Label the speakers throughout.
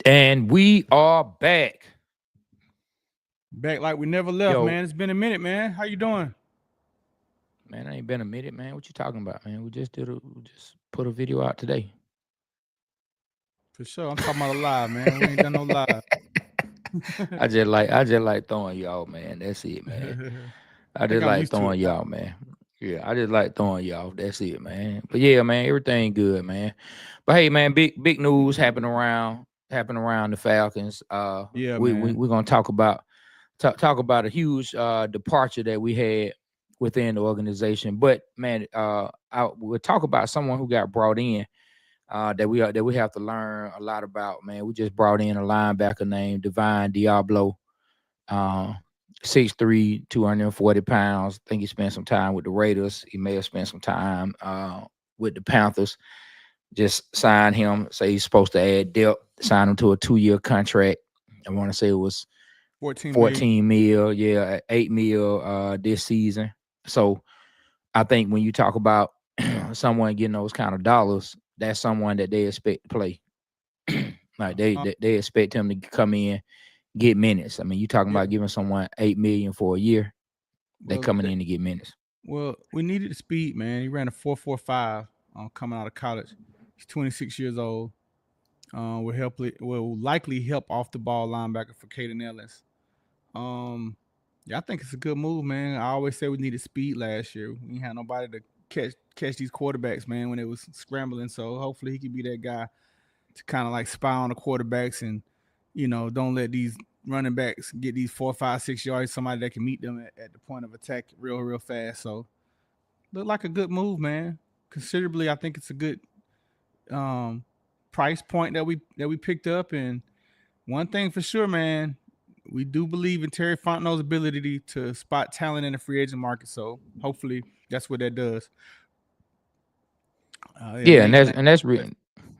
Speaker 1: And we are back.
Speaker 2: Back like we never left,
Speaker 1: Yo,
Speaker 2: man. It's been a minute, man. How you doing?
Speaker 1: man, I ain't been a minute, man. What you talking about, man? We just put a video out today.
Speaker 2: For sure. I'm talking about a live, man. We ain't done no live.
Speaker 1: I just like throwing y'all, man. That's it, man.
Speaker 2: I
Speaker 1: I
Speaker 2: think
Speaker 1: just
Speaker 2: I'm
Speaker 1: like
Speaker 2: used to it
Speaker 1: throwing
Speaker 2: now.
Speaker 1: y'all, man. Yeah, I just like throwing y'all. That's it, man. But yeah, man, everything good, man. But hey, man, big news happened around the Falcons.
Speaker 2: Yeah,
Speaker 1: We
Speaker 2: man.
Speaker 1: we're gonna talk about a huge departure that we had within the organization. But man, we'll talk about someone who got brought in that we have to learn a lot about. Man, we just brought in a linebacker named Divine Diablo. Uh, 6'3", 240 pounds. I think he spent some time with the Raiders. He may have spent some time with the Panthers. Just signed him. Say he's supposed to add depth. Sign him to a 2-year contract. I want to say it was
Speaker 2: 14 million.
Speaker 1: 14 mil, yeah, 8 mil this season. So I think when you talk about someone getting those kind of dollars, that's someone that they expect to play. Like
Speaker 2: Uh-huh.
Speaker 1: they expect him to come in, get minutes. I mean, you talking
Speaker 2: Yeah.
Speaker 1: about giving someone 8 million for a year, they
Speaker 2: Well,
Speaker 1: coming in to get minutes.
Speaker 2: we needed the speed, man. He ran a 4.45 coming out of college. He's 26 years old. Will likely help off the ball linebacker for Caden Ellis. Um, yeah, I think it's a good move, man. I always say we needed speed last year. We didn't have nobody to catch these quarterbacks, man, when it was scrambling. So hopefully he can be that guy to kind of like spy on the quarterbacks and don't let these running backs get these 4, 5, 6 yards. Somebody that can meet them at the point of attack real fast. So look like a good move, man. Considerably, I think it's a good um, price point that we picked up. And one thing for sure, man, we do believe in Terry Fontenot's ability to spot talent in the free agent market. So hopefully that's what that does. Yeah,
Speaker 1: Yeah, and
Speaker 2: Nate.
Speaker 1: that's and that's really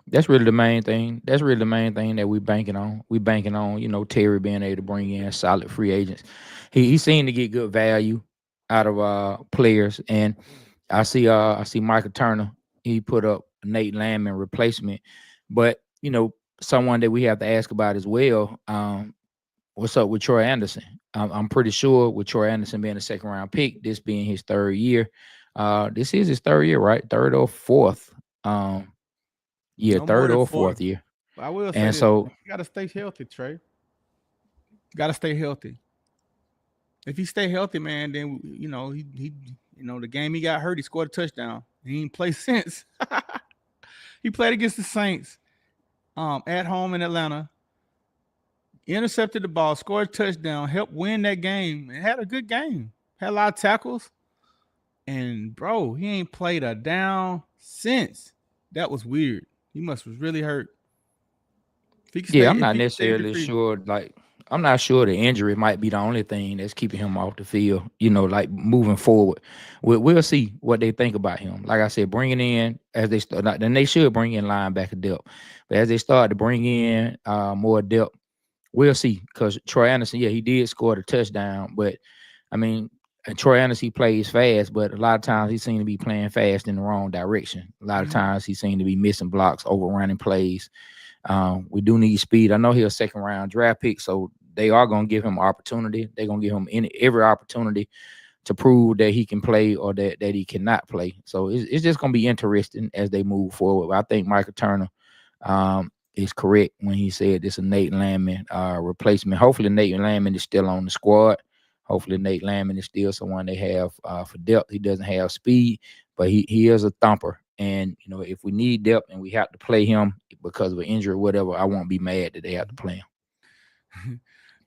Speaker 1: that's really the main thing. That's really the main thing that we banking on. We banking on, Terry being able to bring in solid free agents. He seemed to get good value out of players. And I see Michael Turner. He put up Nate Landman replacement. But, someone that we have to ask about as well, what's up with Troy Anderson? I'm pretty sure with Troy Anderson being a second round pick, this being his third year. This is his third year, right? Third or fourth. Um, yeah,
Speaker 2: No more
Speaker 1: third
Speaker 2: than
Speaker 1: or
Speaker 2: four.
Speaker 1: fourth year.
Speaker 2: But I will say
Speaker 1: And
Speaker 2: this,
Speaker 1: so,
Speaker 2: man. You gotta stay healthy, Trey. You gotta stay healthy. If he stay healthy, man, then the game he got hurt, he scored a touchdown. He ain't played since. He played against the Saints at home in Atlanta, intercepted the ball, scored a touchdown, helped win that game, and had a good game. Had a lot of tackles. And bro, he ain't played a down since. That was weird. He must was really hurt.
Speaker 1: yeah, I'm
Speaker 2: If
Speaker 1: not
Speaker 2: he can stay injury
Speaker 1: necessarily
Speaker 2: free.
Speaker 1: sure. Like, I'm not sure the injury might be the only thing that's keeping him off the field. Like moving forward, we'll see what they think about him. Like I said, bringing in as they start, then they should bring in linebacker depth. But as they start to bring in more depth, we'll see. Because Troy Anderson, yeah, he did score the touchdown, but I mean, and Troy Anderson, he plays fast, but a lot of times he seems to be playing fast in the wrong direction. A lot of
Speaker 2: Mm-hmm.
Speaker 1: times he seems to be missing blocks, overrunning plays. We do need speed. I know he's a second round draft pick, so they are going to give him opportunity. They're going to give him every opportunity to prove that he can play or that he cannot play. So it's just going to be interesting as they move forward. I think Michael Turner is correct when he said this is a Nate Landman replacement. Hopefully Nate Landman is still on the squad. Hopefully Nate Landman is still someone they have for depth. He doesn't have speed, but he is a thumper. And if we need depth and we have to play him because of an injury or whatever, I won't be mad that they have to play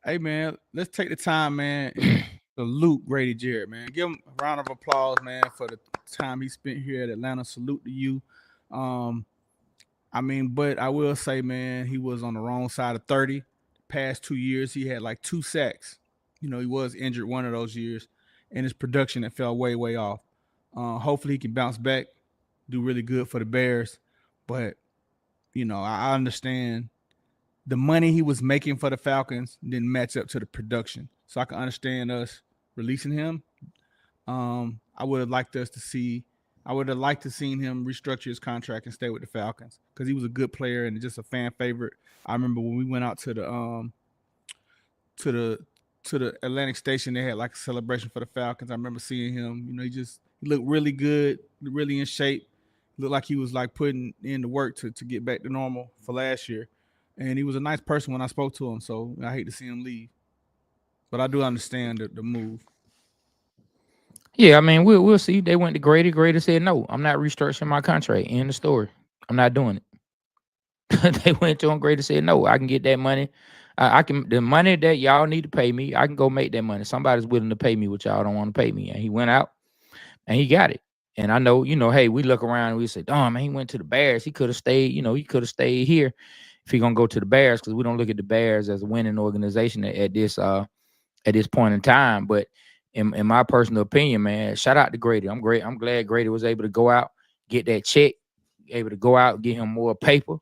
Speaker 2: Hey man, let's take the time, man, and salute Grady Jarrett, man. Give him a round of applause, man, for the time he spent here at Atlanta. Salute to you. Um, I mean, but I will say, man, he was on the wrong side of 30. The past 2 years, he had like 2 sacks. He was injured one of those years, and his production that fell way off. Hopefully, he can bounce back, do really good for the Bears. But I understand the money he was making for the Falcons didn't match up to the production, so I can understand us releasing him. I would have liked us to see. I would have liked to seen him restructure his contract and stay with the Falcons because he was a good player and just a fan favorite. I remember when we went out to the to the Atlantic Station, they had like a celebration for the Falcons. I remember seeing him. He looked really good, really in shape. Looked like he was like putting in the work to get back to normal for last year. And he was a nice person when I spoke to him. So I hate to see him leave, but I do understand the move.
Speaker 1: Yeah, I mean, we'll see. They went to Grady. Grady said, "No, I'm not restructuring my contract." End the story. I'm not doing it. They went to him. Grady said, "No, I can get that money. I can the money that y'all need to pay me. I can go make that money. Somebody's willing to pay me what y'all don't want to pay me." And he went out and he got it. And I know, hey, we look around and we say, "Oh man, he went to the Bears. He could have stayed. He could have stayed here if he gonna go to the Bears because we don't look at the Bears as a winning organization at this point in time." But in my personal opinion, man, shout out to Grady. I'm great. I'm glad Grady was able to go out, get that check, able to go out, get him more paper.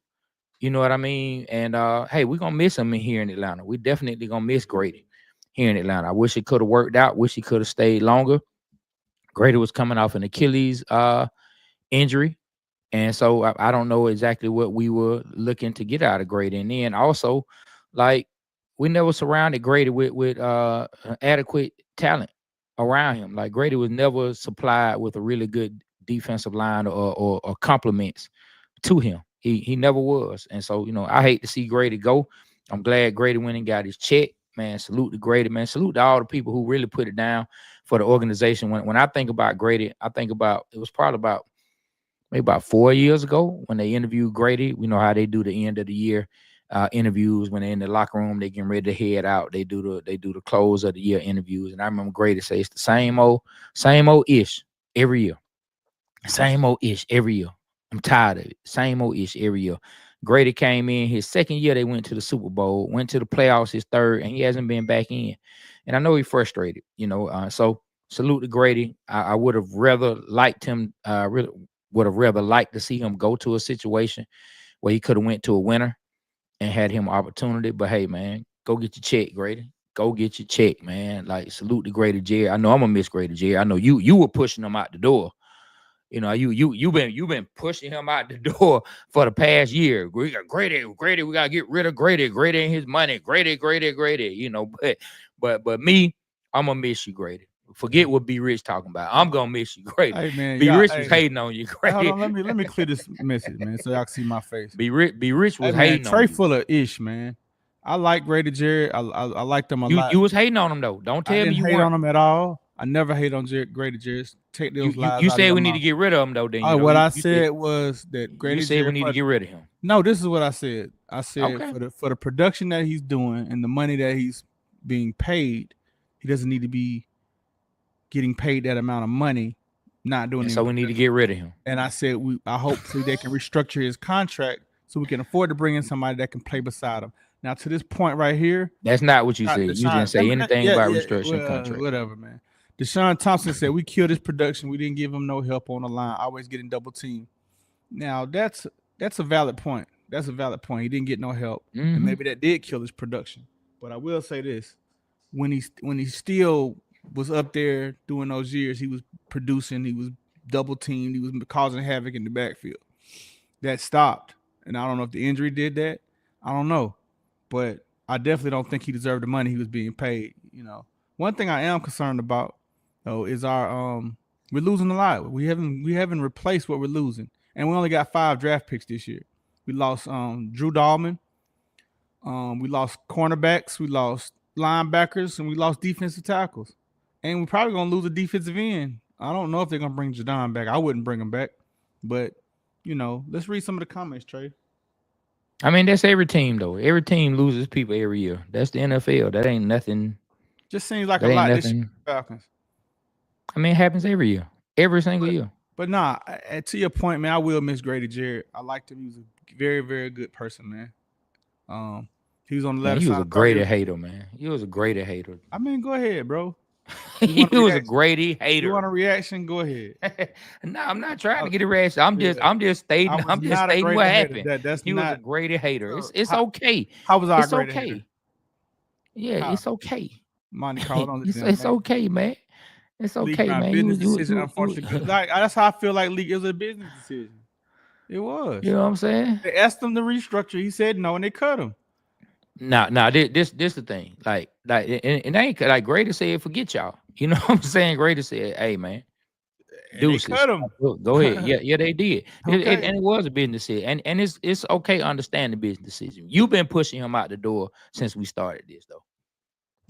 Speaker 1: You know what I mean? And hey, we're gonna miss him in here in Atlanta. We definitely gonna miss Grady here in Atlanta. I wish it could have worked out. Wish he could have stayed longer. Grady was coming off an Achilles injury. And so I don't know exactly what we were looking to get out of Grady. And then also, like, we never surrounded Grady with adequate talent around him. Like Grady was never supplied with a really good defensive line or compliments to him. He never was. And so, I hate to see Grady go. I'm glad Grady went and got his check. Man, salute to Grady, man. Salute to all the people who really put it down for the organization. When I think about Grady, I think about it was probably maybe about 4 years ago when they interviewed Grady. We know how they do the end of the year interviews when they're in the locker room, they getting ready to head out. They do the close of the year interviews. And I remember Grady say it's the same old ish every year. Same old ish every year. I'm tired of it. Same old ish every year. Grady came in his second year. They went to the Super Bowl, went to the playoffs his third, and he hasn't been back in. And I know he's frustrated, So salute to Grady. I would have rather liked him. Would have rather liked to see him go to a situation where he could have went to a winner and had him opportunity. But hey, man, go get your check, Grady. Go get your check, man. Like salute to Grady Jarrett. I know I'm gonna miss Grady Jarrett. I know you were pushing him out the door. You've been pushing him out the door for the past year. We got Grady. We gotta get rid of Grady. Grady and his money. Grady. But me, I'm gonna miss you, Grady. Forget what B Rich talking about. I'm gonna miss you, Grady.
Speaker 2: Hey man,
Speaker 1: B Rich was hating on you, Grady.
Speaker 2: Hold on, let me clear this message, man, so y'all can see my face.
Speaker 1: B Rich was hating on
Speaker 2: Trey
Speaker 1: you.
Speaker 2: full of ish, man. I like Grady Jarrett. I liked him a lot.
Speaker 1: You was hating on him though. Don't tell me you
Speaker 2: hate
Speaker 1: weren't.
Speaker 2: on him at all. I never hate on Grady Jarrett. Take those lies.
Speaker 1: You said we need to get rid of him though. Then
Speaker 2: what I said was that Grady.
Speaker 1: You said we need to get rid of him.
Speaker 2: No, this is what I said. I said
Speaker 1: Okay.
Speaker 2: for the production that he's doing and the money that he's being paid, he doesn't need to be getting paid that amount of money. Not doing.
Speaker 1: So we need to get rid of him.
Speaker 2: And I said I hopefully they can restructure his contract so we can afford to bring in somebody that can play beside him. Now to this point right here,
Speaker 1: that's not what you said. You didn't say anything about restructuring contract.
Speaker 2: Whatever, man. Deshaun Thompson said we killed his production. We didn't give him no help on the line. Always getting double teamed. Now that's a valid point. That's a valid point. He didn't get no help, and maybe that did kill his production. But I will say this: when he still was up there doing those years, he was producing. He was double teamed. He was causing havoc in the backfield. That stopped, and I don't know if the injury did that. I don't know, but I definitely don't think he deserved the money he was being paid. One thing I am concerned about though is our we're losing a lot. We haven't replaced what we're losing, and we only got 5 draft picks this year. We lost Drew Dahlman. We lost cornerbacks. We lost linebackers, and we lost defensive tackles. And we're probably gonna lose a defensive end. I don't know if they're gonna bring Jadon back. I wouldn't bring him back, but let's read some of the comments, Trey.
Speaker 1: I mean, that's every team though. Every team loses people every year. That's the NFL. That ain't nothing.
Speaker 2: Just seems like a lot this year, Falcons.
Speaker 1: I mean, it happens every year, every single year.
Speaker 2: But nah, to your point, man, I will miss Grady Jarrett. I liked him. He was a very, very good person, man. He was on the left side.
Speaker 1: He was a Grady hater, man. He was a Grady hater.
Speaker 2: I mean, go ahead, bro.
Speaker 1: He was a Grady hater.
Speaker 2: You want a reaction? Go ahead.
Speaker 1: No, I'm not trying to get a reaction. I'm just stating what happened. He was a Grady hater. It's okay.
Speaker 2: How was our
Speaker 1: It's
Speaker 2: Grady
Speaker 1: okay.
Speaker 2: hater?
Speaker 1: Yeah, it's okay.
Speaker 2: Monty Carlo,
Speaker 1: it's okay, man. It's
Speaker 2: League
Speaker 1: okay,
Speaker 2: round
Speaker 1: man.
Speaker 2: business decision, unfortunately. Like that's how I feel like league is a business decision. It
Speaker 1: You
Speaker 2: was.
Speaker 1: know what I'm saying?
Speaker 2: They asked him to restructure. He said no, and they cut him.
Speaker 1: Now, this the thing. And they ain't like Grady said, forget y'all. You know what I'm saying? Grady said, hey man,
Speaker 2: And they
Speaker 1: deuces.
Speaker 2: cut him.
Speaker 1: Go ahead. Yeah, they did.
Speaker 2: Okay.
Speaker 1: And it was a business decision. And it's okay to understand the business decision. You've been pushing him out the door since we started this, though.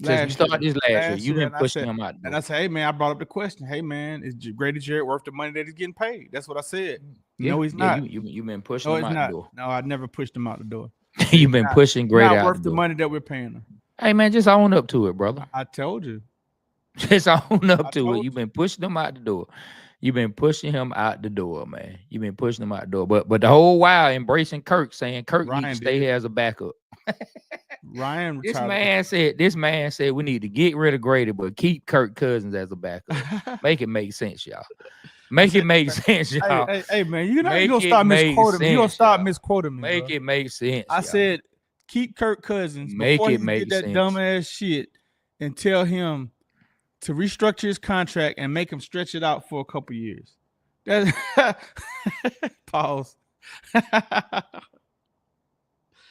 Speaker 1: Since we started this last year, you've been pushing him out the door.
Speaker 2: And I said, hey man, I brought up the question. Hey man, is Grady Jarrett worth the money that he's getting paid? That's what I said. No, he's not.
Speaker 1: You've been pushing him out the door.
Speaker 2: No, I never pushed him out the door.
Speaker 1: You've been pushing Grady out
Speaker 2: worth
Speaker 1: the
Speaker 2: the
Speaker 1: door.
Speaker 2: money that we're paying him.
Speaker 1: Hey man, just own up to it, brother.
Speaker 2: I told you.
Speaker 1: Just own up to it. You've been pushing him out the door. You've been pushing him out the door, man. You've been pushing him out the door. But the whole while embracing Kirk, saying Kirk needs to stay here as a backup.
Speaker 2: Ryan,
Speaker 1: this man said we need to get rid of Grady, but keep Kirk Cousins as a backup. Make it make sense, y'all. Make it make sense, y'all.
Speaker 2: Hey man, you're gonna stop misquoting me. You're gonna stop misquoting me.
Speaker 1: Make it make sense.
Speaker 2: I said keep Kirk Cousins before he did that dumbass shit and tell him to restructure his contract and make him stretch it out for a couple years. Pause.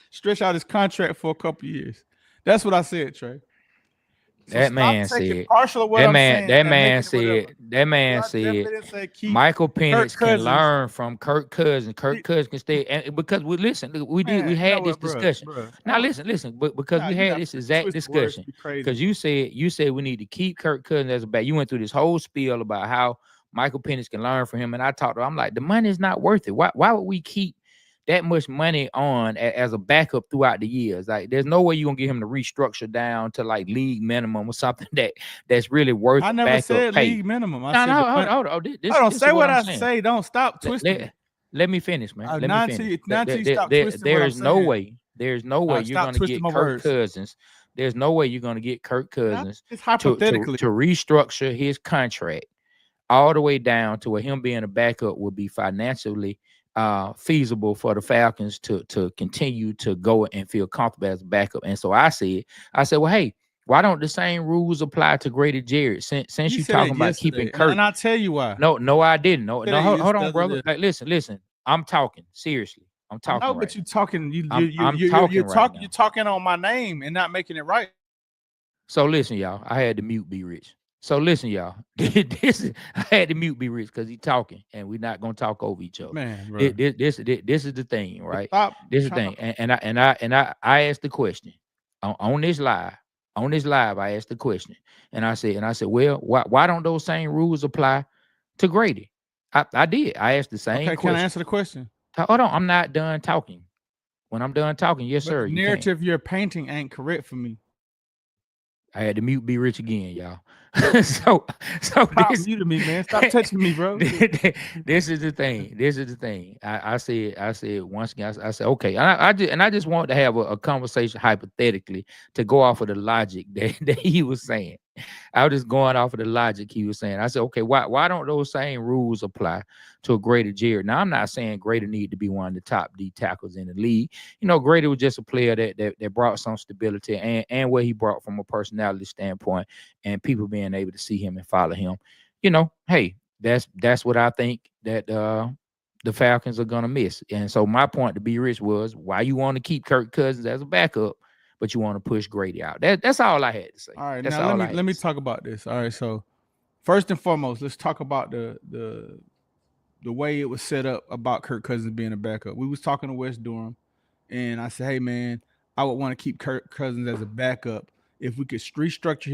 Speaker 2: Stretch out his contract for a couple years. That's what I said, Trey.
Speaker 1: So that man said. That man said. Michael Penix can learn from Kirk Cousins. Kirk Cousins can stay, and because we had this discussion. Now listen, but because we had this exact discussion, because you said we need to keep Kirk Cousins as a back. You went through this whole spiel about how Michael Penix can learn from him, and I talked to him. I'm like, the money is not worth it. Why would we keep that much money on as a backup throughout the years? Like, there's no way you're gonna get him to restructure down to like league minimum or something that's really worth.
Speaker 2: I never said league minimum. I said hold on. Don't say what I say. Don't stop twisting.
Speaker 1: Let me finish, man.
Speaker 2: Let me finish.
Speaker 1: There's no way you're gonna get Kirk Cousins. There's no way you're gonna get Kirk Cousins to restructure his contract all the way down to where him being a backup would be financially feasible for the Falcons to continue to go and feel comfortable as a backup. And so I said, well, hey, why don't the same rules apply to Grady Jarrett? Since you talking about keeping Kirk,
Speaker 2: and I'll tell you why.
Speaker 1: No, I didn't. No, hold on, brother. Like, listen. I'm talking seriously. I'm talking.
Speaker 2: No,
Speaker 1: but
Speaker 2: you're talking.
Speaker 1: You're
Speaker 2: talking on my name and not making it right.
Speaker 1: So listen, y'all. I had to mute B Rich. So listen, y'all. I had to mute B Rich because he's talking, and we're not gonna talk over each other.
Speaker 2: Man, bro.
Speaker 1: This is the thing, right? This is the thing, and I asked the question on this live. On this live, I asked the question, and I said, well, why don't those same rules apply to Grady? I did. I asked the same question.
Speaker 2: Can I answer the question?
Speaker 1: Hold on, I'm not done talking. When I'm done talking, yes, sir.
Speaker 2: The narrative you're painting ain't correct for me.
Speaker 1: I had to mute B Rich again, y'all. so
Speaker 2: stop muting me, man. Stop touching me, bro.
Speaker 1: This is the thing. I said once again. I said okay. I just want to have a conversation hypothetically to go off of the logic that he was saying. I was just going off of the logic he was saying. I said, okay, why don't those same rules apply to a Grady Jarrett? Now, I'm not saying Grady need to be one of the top D tackles in the league. You know, Grady was just a player that brought some stability and what he brought from a personality standpoint and people being able to see him and follow him. You know, hey, that's what I think that the Falcons are gonna miss. And so my point to B Rich was why you want to keep Kirk Cousins as a backup, but you want to push Grady out. That's all I had to say.
Speaker 2: All right, now let me talk about this. All right, so first and foremost, let's talk about the way it was set up about Kirk Cousins being a backup. We was talking to West Durham, and I said, hey man, I would want to keep Kirk Cousins as a backup if we could restructure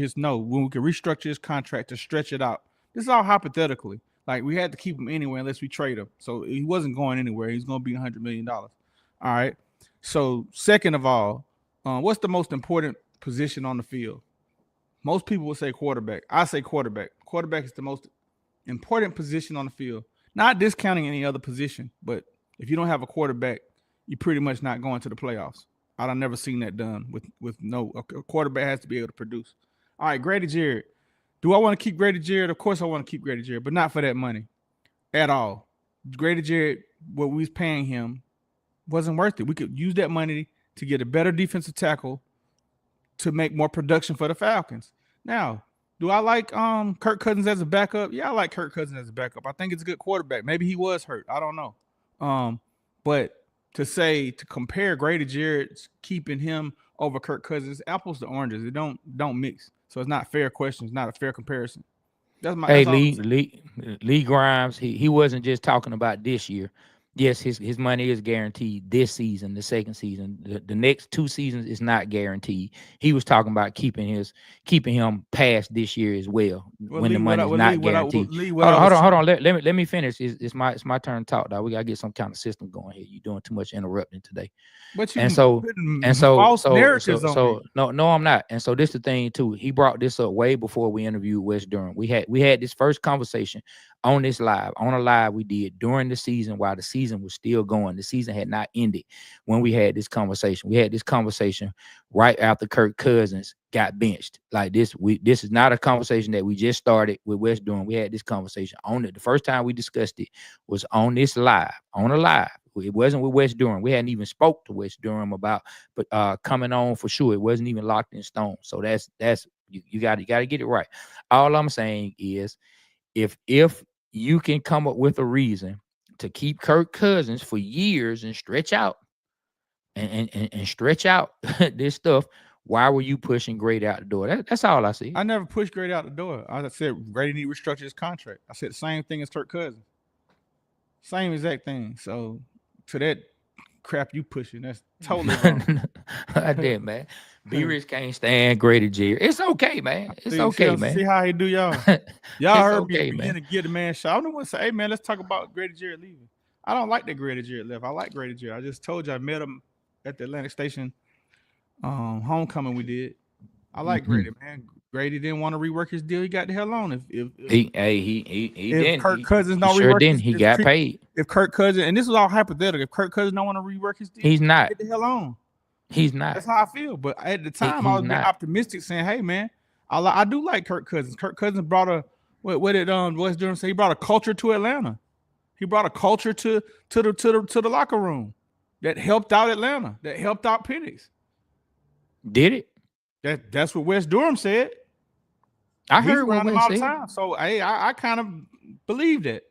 Speaker 2: his contract to stretch it out. This is all hypothetically. Like, we had to keep him anyway unless we trade him. So he wasn't going anywhere. He's going to be $100 million. All right. So second of all, what's the most important position on the field? Most people will say quarterback. I say quarterback. Quarterback is the most important position on the field. Not discounting any other position, but if you don't have a quarterback, you're pretty much not going to the playoffs. I've never seen that done with a quarterback has to be able to produce. All right, Grady Jarrett. Do I want to keep Grady Jarrett? Of course I want to keep Grady Jarrett, but not for that money at all. Grady Jarrett, what we was paying him wasn't worth it. We could use that money to get a better defensive tackle to make more production for the Falcons. Now, Do I like Kirk Cousins as a backup? Yeah, I like Kirk Cousins as a backup. I think it's a good quarterback. Maybe he was hurt. I don't know. But to compare Grady Jarrett keeping him over Kirk Cousins, apples to oranges. It don't mix. So it's not fair question. It's not a fair comparison.
Speaker 1: Hey,
Speaker 2: That's all I'm saying.
Speaker 1: Lee Grimes, he wasn't just talking about this year. Yes, his money is guaranteed this season, the second season. The next 2 seasons is not guaranteed. He was talking about keeping him past this year as well
Speaker 2: Well,
Speaker 1: when the
Speaker 2: Lee, what
Speaker 1: money
Speaker 2: I
Speaker 1: is
Speaker 2: well, Lee,
Speaker 1: not
Speaker 2: what I well,
Speaker 1: guaranteed.
Speaker 2: Lee, what
Speaker 1: Hold
Speaker 2: I
Speaker 1: on, hold
Speaker 2: was
Speaker 1: on, hold
Speaker 2: saying.
Speaker 1: on. Let me finish. It's my turn to talk, dog. We gotta get some kind of system going here. You're doing too much interrupting today.
Speaker 2: But
Speaker 1: And
Speaker 2: you
Speaker 1: so
Speaker 2: putting
Speaker 1: and so
Speaker 2: false
Speaker 1: so so
Speaker 2: narratives on me.
Speaker 1: so no, I'm not. And so this the thing too. He brought this up way before we interviewed West Durham. We had this first conversation on this on a live we did during the season while the season was still going. The season had not ended when we had this conversation. We had this conversation right after Kirk Cousins got benched. Like this is not a conversation that we just started with West Durham. We had this conversation on it. The first time we discussed it was on this on a live. It wasn't with West Durham. We hadn't even spoke to West Durham about coming on for sure. It wasn't even locked in stone. So that's you got to get it right. All I'm saying is if you can come up with a reason to keep Kirk Cousins for years and stretch out and stretch out this stuff, why were you pushing Grady out the door? That's all I see.
Speaker 2: I never pushed Grady out the door. I said Grady need to restructure his contract. I said the same thing as Kirk Cousins. Same exact thing. So to that crap you pushing, that's totally wrong.
Speaker 1: I did, man. B Rich can't stand Grady Jarrett. It's okay, man. It's okay,
Speaker 2: See
Speaker 1: man.
Speaker 2: how he do y'all. Y'all
Speaker 1: It's
Speaker 2: heard me
Speaker 1: okay,
Speaker 2: begin
Speaker 1: man.
Speaker 2: to give the man shot. I'm the one say, hey man, let's talk about Grady Jarrett leaving. I don't like that Grady Jarrett left. I like Grady Jarrett. I just told you I met him at the Atlantic Station homecoming we did. I like
Speaker 1: Mhm.
Speaker 2: Grady, man. Grady didn't want to rework his deal. He got the hell on.
Speaker 1: He
Speaker 2: If
Speaker 1: didn't.
Speaker 2: Kirk Cousins
Speaker 1: He
Speaker 2: don't
Speaker 1: sure
Speaker 2: rework
Speaker 1: didn't. He got paid.
Speaker 2: if Kirk Cousins, and this is all hypothetical, if Kirk Cousins don't want to rework his deal,
Speaker 1: He's not.
Speaker 2: get the hell on.
Speaker 1: He's not.
Speaker 2: That's how I feel. But at the time, I
Speaker 1: He's
Speaker 2: was being
Speaker 1: not.
Speaker 2: optimistic, saying, "Hey, man, I do like Kirk Cousins. Kirk Cousins brought a what did West Durham say? He brought a culture to Atlanta. He brought a culture to the locker room that helped out Atlanta, that helped out Penix.
Speaker 1: Did it?
Speaker 2: That's what West Durham said.
Speaker 1: I
Speaker 2: He's
Speaker 1: heard what
Speaker 2: around him
Speaker 1: Wes
Speaker 2: all the
Speaker 1: said.
Speaker 2: time. So I kind of believe that.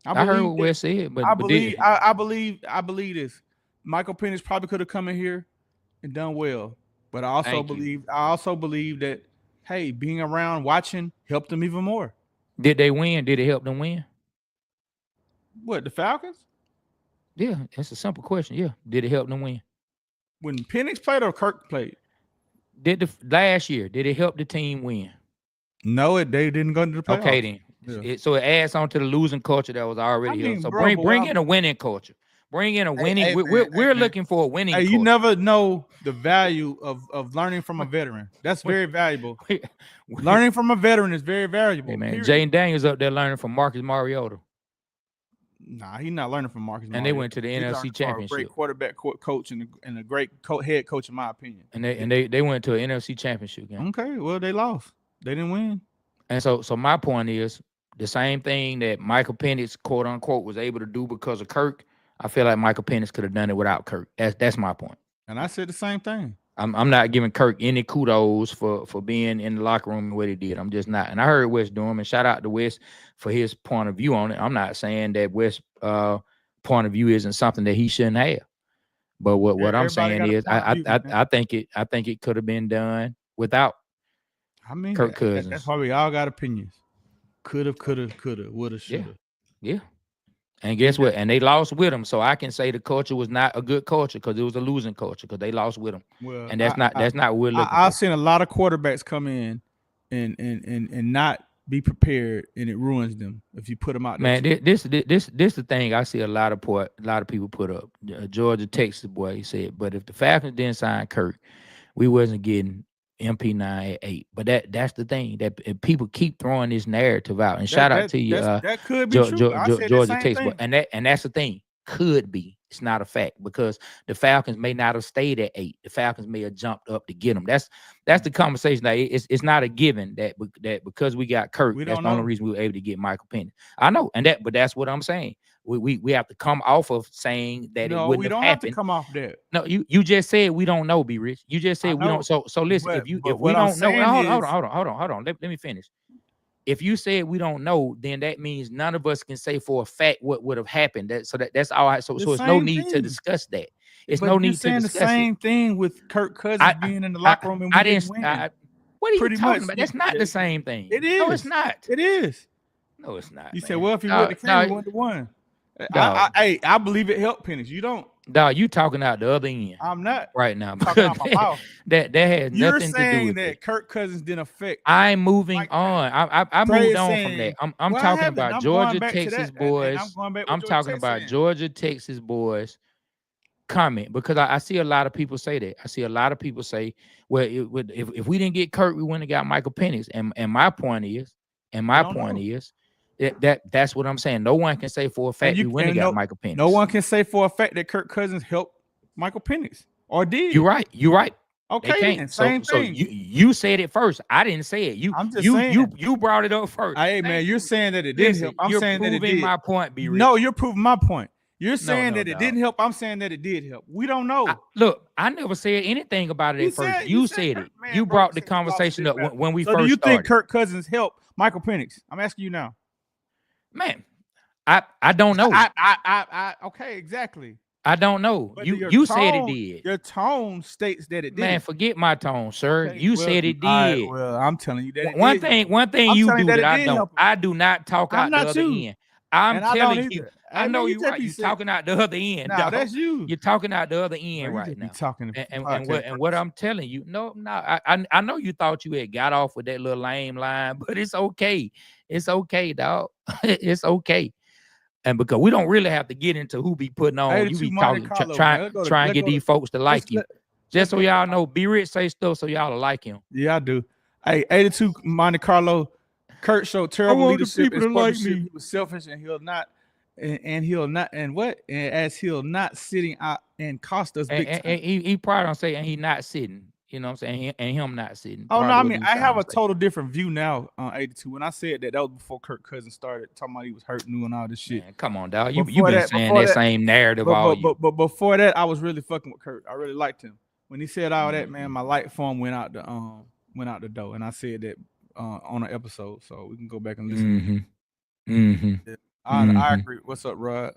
Speaker 2: I
Speaker 1: I heard
Speaker 2: believe
Speaker 1: what
Speaker 2: that.
Speaker 1: Wes said,
Speaker 2: I
Speaker 1: but
Speaker 2: believe.
Speaker 1: did
Speaker 2: I believe this. Michael Penix probably could have come in here and done well, but
Speaker 1: thank you.
Speaker 2: I also believe that hey, being around, watching helped them even more.
Speaker 1: Did they win? Did it help them win?
Speaker 2: What the Falcons?
Speaker 1: Yeah, that's a simple question. Yeah. Did it help them win?
Speaker 2: When Penix played or Kirk played?
Speaker 1: Did the last year, did it help the team win?
Speaker 2: No, they didn't go into the
Speaker 1: Okay,
Speaker 2: playoffs.
Speaker 1: then.
Speaker 2: Yeah.
Speaker 1: So it adds on to the losing culture that was
Speaker 2: I
Speaker 1: already here.
Speaker 2: mean,
Speaker 1: So
Speaker 2: bro, but
Speaker 1: bring in a winning culture. Bring in a winning.
Speaker 2: hey man,
Speaker 1: We're looking for a winning
Speaker 2: hey, you
Speaker 1: culture.
Speaker 2: never know the value of learning from a veteran. That's
Speaker 1: We-
Speaker 2: very valuable.
Speaker 1: we-
Speaker 2: Learning from a veteran is very
Speaker 1: hey
Speaker 2: valuable.
Speaker 1: man,
Speaker 2: Period.
Speaker 1: Jaden Daniels up there learning from Marcus Mariota,
Speaker 2: Nah, he's not learning from Marcus
Speaker 1: and they
Speaker 2: Mariota.
Speaker 1: went to the
Speaker 2: He's
Speaker 1: NFC
Speaker 2: learning from a great
Speaker 1: Championship,
Speaker 2: quarterback coach and a great head coach, in my opinion.
Speaker 1: and they went to an NFC Championship game.
Speaker 2: Okay, well they lost. They didn't win.
Speaker 1: And so my point is the same thing that Michael Penix, quote unquote, was able to do because of Kirk. I feel like Michael Penix could have done it without Kirk. That's my point.
Speaker 2: And I said the same thing.
Speaker 1: I'm not giving Kirk any kudos for being in the locker room and what he did. I'm just not. And I heard Wes Durham, and shout out to Wes for his point of view on it. I'm not saying that Wes' point of view isn't something that he shouldn't have. But what I'm
Speaker 2: Everybody
Speaker 1: saying
Speaker 2: got a
Speaker 1: is
Speaker 2: point of view, man.
Speaker 1: I think it could have been done without
Speaker 2: I mean,
Speaker 1: Kirk
Speaker 2: that's
Speaker 1: Cousins.
Speaker 2: why we all got opinions. Coulda, woulda, shoulda.
Speaker 1: Yeah. And guess what? And they lost with him. So I can say the culture was not a good culture because it was a losing culture because they lost with him.
Speaker 2: Well,
Speaker 1: And that's not what we're looking
Speaker 2: I've
Speaker 1: for.
Speaker 2: seen a lot of quarterbacks come in and not be prepared, and it ruins them if you put them out there.
Speaker 1: Man, this the thing I see a lot of people put up. Georgia, Texas boy, he said, but if the Falcons didn't sign Kirk, we wasn't getting MP9 at 8. But that's the thing that people keep throwing this narrative out. And shout out to you,
Speaker 2: that could be true. I said the
Speaker 1: Georgia,
Speaker 2: same
Speaker 1: Texas boy.
Speaker 2: thing.
Speaker 1: And that's the thing. Could be. It's not a fact because the Falcons may not have stayed at 8. The Falcons may have jumped up to get them. That's the conversation. That it's not a given that because we got Kirk,
Speaker 2: We
Speaker 1: that's
Speaker 2: don't
Speaker 1: the only
Speaker 2: know.
Speaker 1: reason we were able to get Michael Penix. I know, but that's what I'm saying. we have to come off of saying that it
Speaker 2: No,
Speaker 1: wouldn't
Speaker 2: we
Speaker 1: have
Speaker 2: don't have to
Speaker 1: happened.
Speaker 2: come off that.
Speaker 1: No, you just said we don't know, Be Rich. You just
Speaker 2: I
Speaker 1: said we don't.
Speaker 2: know.
Speaker 1: So listen,
Speaker 2: But
Speaker 1: if we
Speaker 2: what I'm
Speaker 1: don't know,
Speaker 2: saying
Speaker 1: hold
Speaker 2: is,
Speaker 1: on. Let me finish. If you said we don't know, then that means none of us can say for a fact what would have happened. That's all right. So
Speaker 2: the
Speaker 1: it's no
Speaker 2: same
Speaker 1: need to
Speaker 2: thing.
Speaker 1: discuss that. It's no
Speaker 2: But you're
Speaker 1: need to
Speaker 2: saying the
Speaker 1: discuss it.
Speaker 2: same thing with Kirk Cousins
Speaker 1: I
Speaker 2: being in the
Speaker 1: I
Speaker 2: locker room and we didn't win.
Speaker 1: what are you
Speaker 2: Pretty
Speaker 1: talking
Speaker 2: much.
Speaker 1: about? That's not the same thing.
Speaker 2: It is.
Speaker 1: No, it's not.
Speaker 2: It is.
Speaker 1: No, it's not.
Speaker 2: You
Speaker 1: man.
Speaker 2: said, well, if he wouldn't have came, we wouldn't have won. I believe it helped Penix. You don't.
Speaker 1: Dog, you talking out the other end.
Speaker 2: I'm not
Speaker 1: right now.
Speaker 2: talking out my mouth.
Speaker 1: That has
Speaker 2: You're
Speaker 1: nothing to do
Speaker 2: saying
Speaker 1: with
Speaker 2: that
Speaker 1: it.
Speaker 2: Kirk Cousins didn't affect.
Speaker 1: I'm moving on. I moved on
Speaker 2: saying,
Speaker 1: from that. I'm
Speaker 2: well,
Speaker 1: talking about
Speaker 2: I'm
Speaker 1: Georgia,
Speaker 2: going back to
Speaker 1: Texas
Speaker 2: that,
Speaker 1: boys.
Speaker 2: and I'm going back with
Speaker 1: I'm talking about
Speaker 2: saying.
Speaker 1: Georgia, Texas boys comment because I see a lot of people say that. I see a lot of people say, well, if we didn't get Kirk, we wouldn't have got Michael Penix. And my point is, that's what I'm saying. No one can say for a fact we wouldn't have got Michael Penix.
Speaker 2: No one can say for a fact that Kirk Cousins helped Michael Penix or did.
Speaker 1: You're right.
Speaker 2: Okay, then, same thing.
Speaker 1: So you said it first. I didn't say it.
Speaker 2: I'm just saying.
Speaker 1: You brought it up first.
Speaker 2: Hey man, you're saying that it didn't help. I'm saying that it did.
Speaker 1: My point, B.
Speaker 2: No, you're proving my point. You're saying that it didn't help. I'm saying that it did help. We don't know.
Speaker 1: Look, I never said anything about it at first. You said it.
Speaker 2: Man,
Speaker 1: you brought the conversation up when we first started.
Speaker 2: Do you think Kirk Cousins helped Michael Penix? I'm asking you now.
Speaker 1: Man, I don't know.
Speaker 2: Okay, exactly.
Speaker 1: I don't know.
Speaker 2: But
Speaker 1: You said it did.
Speaker 2: Your tone states that it did.
Speaker 1: Man, forget my tone, sir.
Speaker 2: Okay,
Speaker 1: you said it did.
Speaker 2: Right, well, I'm telling you that it
Speaker 1: one
Speaker 2: did.
Speaker 1: thing you do that I don't. I do not talk out the other end. I'm telling you. I know you're right. You're talking out the other end.
Speaker 2: No, that's you.
Speaker 1: You're talking out the other end right now.
Speaker 2: Talking
Speaker 1: and what I'm telling you, no, I know you thought you had got off with that little lame line, but it's okay. It's okay, dog. It's okay. And because we don't really have to get into who be putting on, you be talking, trying to get these folks to like you. Just so y'all know, B Rich say stuff so y'all will like him.
Speaker 2: Yeah, I do. Hey, 82 Monte Carlo. Kurt showed terrible leadership and sportsmanship. He was selfish and he'll not sitting out and cost us big time.
Speaker 1: And he probably don't say and he not sitting. You know what I'm saying? And him not sitting.
Speaker 2: Oh, no, I mean, I have a total different view now on 82. When I said that was before Kirk Cousins started talking about he was hurting you and all this shit.
Speaker 1: Man, come on, dog. You've been saying that same narrative all year.
Speaker 2: But before that, I was really fucking with Kirk. I really liked him. When he said all that, man, my light form went out the door. And I said that on an episode. So we can go back and listen. I agree. What's up, Rod?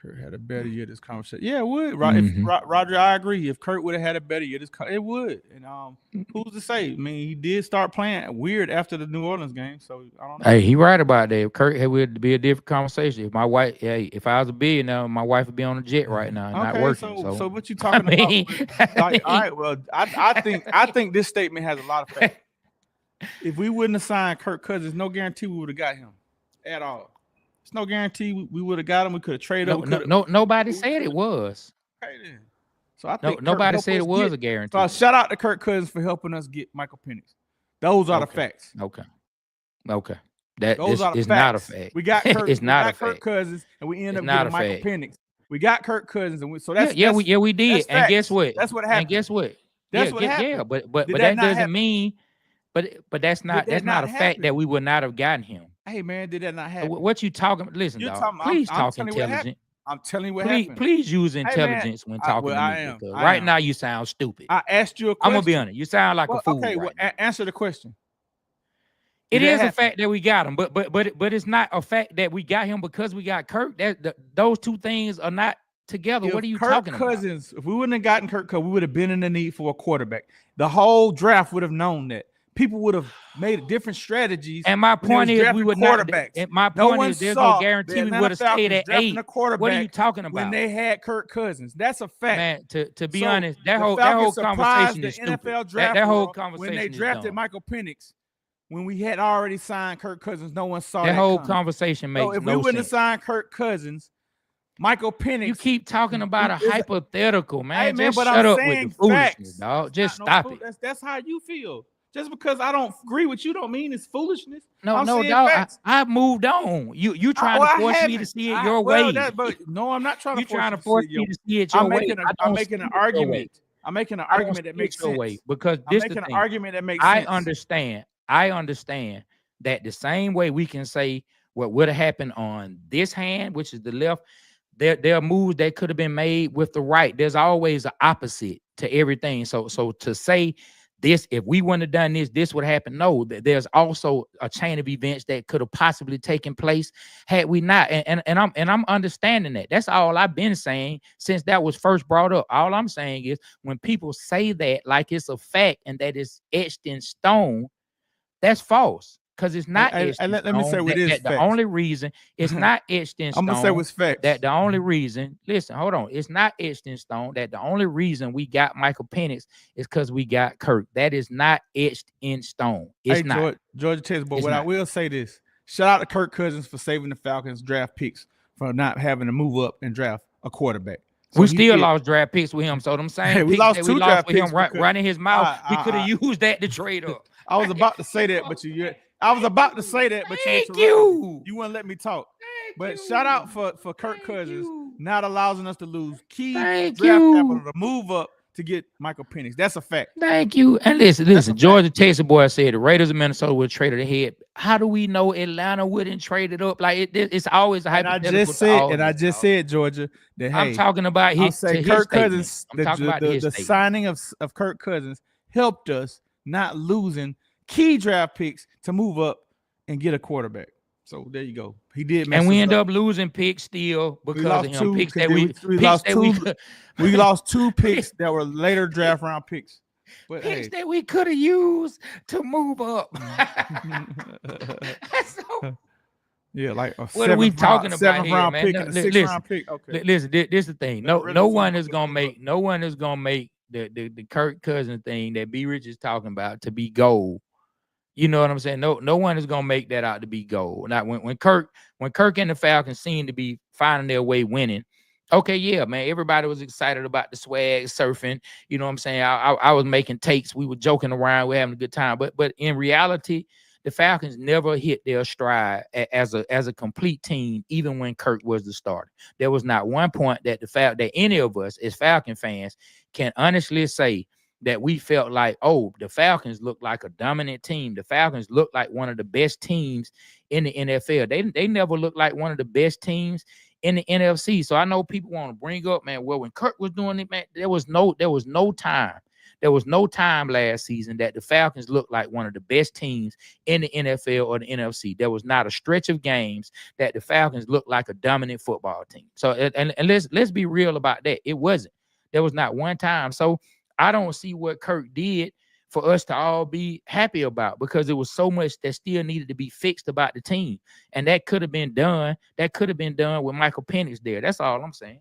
Speaker 2: Kurt had a better year this conversation. Yeah, it would. Roger, I agree. If Kurt would have had a better year, it would. And who's to say? I mean, he did start playing weird after the New Orleans game, so I don't know.
Speaker 1: Hey, he right about that. If Kurt would be a different conversation. If my wife, if I was a billionaire, my wife would be on a jet right now, not working.
Speaker 2: So what you talking about? Like, all right, well, I think this statement has a lot of facts. If we wouldn't have signed Kirk Cousins, no guarantee we would have got him at all. It's no guarantee we would have got him. We could have traded him.
Speaker 1: Nobody said it was.
Speaker 2: Okay, then. So I think
Speaker 1: nobody said it was a guarantee.
Speaker 2: So shout out to Kirk Cousins for helping us get Michael Penix. Those are the facts.
Speaker 1: Okay. Those are the facts. Not a fact.
Speaker 2: We got Kirk.
Speaker 1: It's not a fact.
Speaker 2: Kirk Cousins, and we end up getting Michael Penix. We got Kirk Cousins, and so that's
Speaker 1: we did. And guess what?
Speaker 2: That's what happened.
Speaker 1: And guess what?
Speaker 2: That's what happened.
Speaker 1: Yeah, but that doesn't mean. But that's not a fact that we would not have gotten him.
Speaker 2: Hey man, did that not happen?
Speaker 1: What you talking? Listen, dog. Please talk intelligent.
Speaker 2: I'm telling you what happened.
Speaker 1: Please use intelligence when talking to me. Right now you sound stupid.
Speaker 2: I asked you a question.
Speaker 1: I'm gonna be honest. You sound like a fool.
Speaker 2: Okay, answer the question.
Speaker 1: It is a fact that we got him, but it's not a fact that we got him because we got Kirk. Those two things are not together. What are you talking about?
Speaker 2: Cousins, if we wouldn't have gotten Kirk Cousins, we would have been in the need for a quarterback. The whole draft would have known that. People would have made different strategies.
Speaker 1: And my point is, we would not. And my point is, there's no guarantee we would have stayed at 8. What are you talking about?
Speaker 2: When they had Kirk Cousins, that's a fact.
Speaker 1: Man, to be honest, that whole conversation is stupid. That whole conversation
Speaker 2: when they drafted Michael Penix, when we had already signed Kirk Cousins, no one saw
Speaker 1: that whole conversation makes no sense.
Speaker 2: If we wouldn't have signed Kirk Cousins, Michael Penix.
Speaker 1: You keep talking about a hypothetical, man. Just shut up with the foolishness, dog. Just stop it.
Speaker 2: That's how you feel. Just because I don't agree with you don't mean it's foolishness.
Speaker 1: No, dog. I moved on. You trying to force me to see it your way.
Speaker 2: No, I'm not trying to.
Speaker 1: You trying to force me to see it your way.
Speaker 2: I'm making an argument. I'm making an argument that makes sense.
Speaker 1: Because this is an argument that makes sense. I understand that the same way we can say what would have happened on this hand, which is the left, there are moves that could have been made with the right. There's always an opposite to everything. So to say this, if we wouldn't have done this, this would happen. No, there's also a chain of events that could have possibly taken place had we not. And I'm understanding that. That's all I've been saying since that was first brought up. All I'm saying is when people say that like it's a fact and that it's etched in stone, that's false. Because it's not etched in
Speaker 2: Let me say
Speaker 1: stone.
Speaker 2: what is
Speaker 1: That the
Speaker 2: facts.
Speaker 1: only reason it's not etched in
Speaker 2: I'm gonna say
Speaker 1: stone.
Speaker 2: what's facts.
Speaker 1: That the only reason, listen, hold on, it's not etched in stone. That the only reason we got Michael Penix is because we got Kirk. That is not etched in stone. It's not.
Speaker 2: Georgia Texas. But
Speaker 1: It's
Speaker 2: what I
Speaker 1: not.
Speaker 2: will say this: shout out to Kirk Cousins for saving the Falcons draft picks for not having to move up and draft a quarterback. So
Speaker 1: We still lost draft picks with him. So them same
Speaker 2: Hey, we
Speaker 1: picks
Speaker 2: lost
Speaker 1: that
Speaker 2: two
Speaker 1: we
Speaker 2: draft
Speaker 1: lost with him
Speaker 2: picks because-
Speaker 1: running his mouth, we could have used that to trade up.
Speaker 2: I was about to say that, but I was about to say that, but
Speaker 1: Thank
Speaker 2: you
Speaker 1: you.
Speaker 2: You wouldn't let me talk.
Speaker 1: Thank
Speaker 2: But
Speaker 1: you.
Speaker 2: shout out for Kirk
Speaker 1: Thank
Speaker 2: Cousins
Speaker 1: you.
Speaker 2: not allowing us to lose key
Speaker 1: Thank
Speaker 2: draft
Speaker 1: you.
Speaker 2: capital to move up to get Michael Penix. That's a fact.
Speaker 1: Thank you. And listen. Georgia Texas boy said the Raiders of Minnesota would trade it ahead. How do we know Atlanta wouldn't trade it up? Like it's always a hypothetical.
Speaker 2: I just said, Georgia, that hey,
Speaker 1: I'm talking about his
Speaker 2: Kirk Cousins.
Speaker 1: I'm talking about his
Speaker 2: the signing of Kirk Cousins helped us not losing key draft picks to move up and get a quarterback. So there you go. He did,
Speaker 1: and we end up losing picks still because of him. Picks that
Speaker 2: we lost two picks that were later draft round picks.
Speaker 1: But picks that we could have used to move up.
Speaker 2: Yeah, like
Speaker 1: what are we talking about here,
Speaker 2: round
Speaker 1: man?
Speaker 2: pick and a 6th round pick. Okay.
Speaker 1: Listen, this is the thing. No one is gonna make the Kirk Cousins thing that B Rich is talking about to be gold. You know what I'm saying? No one is gonna make that out to be gold. Now, when Kirk and the Falcons seem to be finding their way winning, okay, yeah, man, everybody was excited about the swag surfing. You know what I'm saying? I was making takes. We were joking around. We're having a good time. But in reality, the Falcons never hit their stride as a complete team, even when Kirk was the starter. There was not one point that that any of us as Falcon fans can honestly say that we felt like, oh, the Falcons look like a dominant team. The Falcons look like one of the best teams in the NFL. They never looked like one of the best teams in the NFC. So I know people want to bring up, man, well, when Kirk was doing it, man, there was no time. There was no time last season that the Falcons looked like one of the best teams in the NFL or the NFC. There was not a stretch of games that the Falcons looked like a dominant football team. So and let's be real about that. It wasn't. There was not one time. So I don't see what Kirk did for us to all be happy about, because it was so much that still needed to be fixed about the team. And that could have been done. That could have been done with Michael Penix there. That's all I'm saying.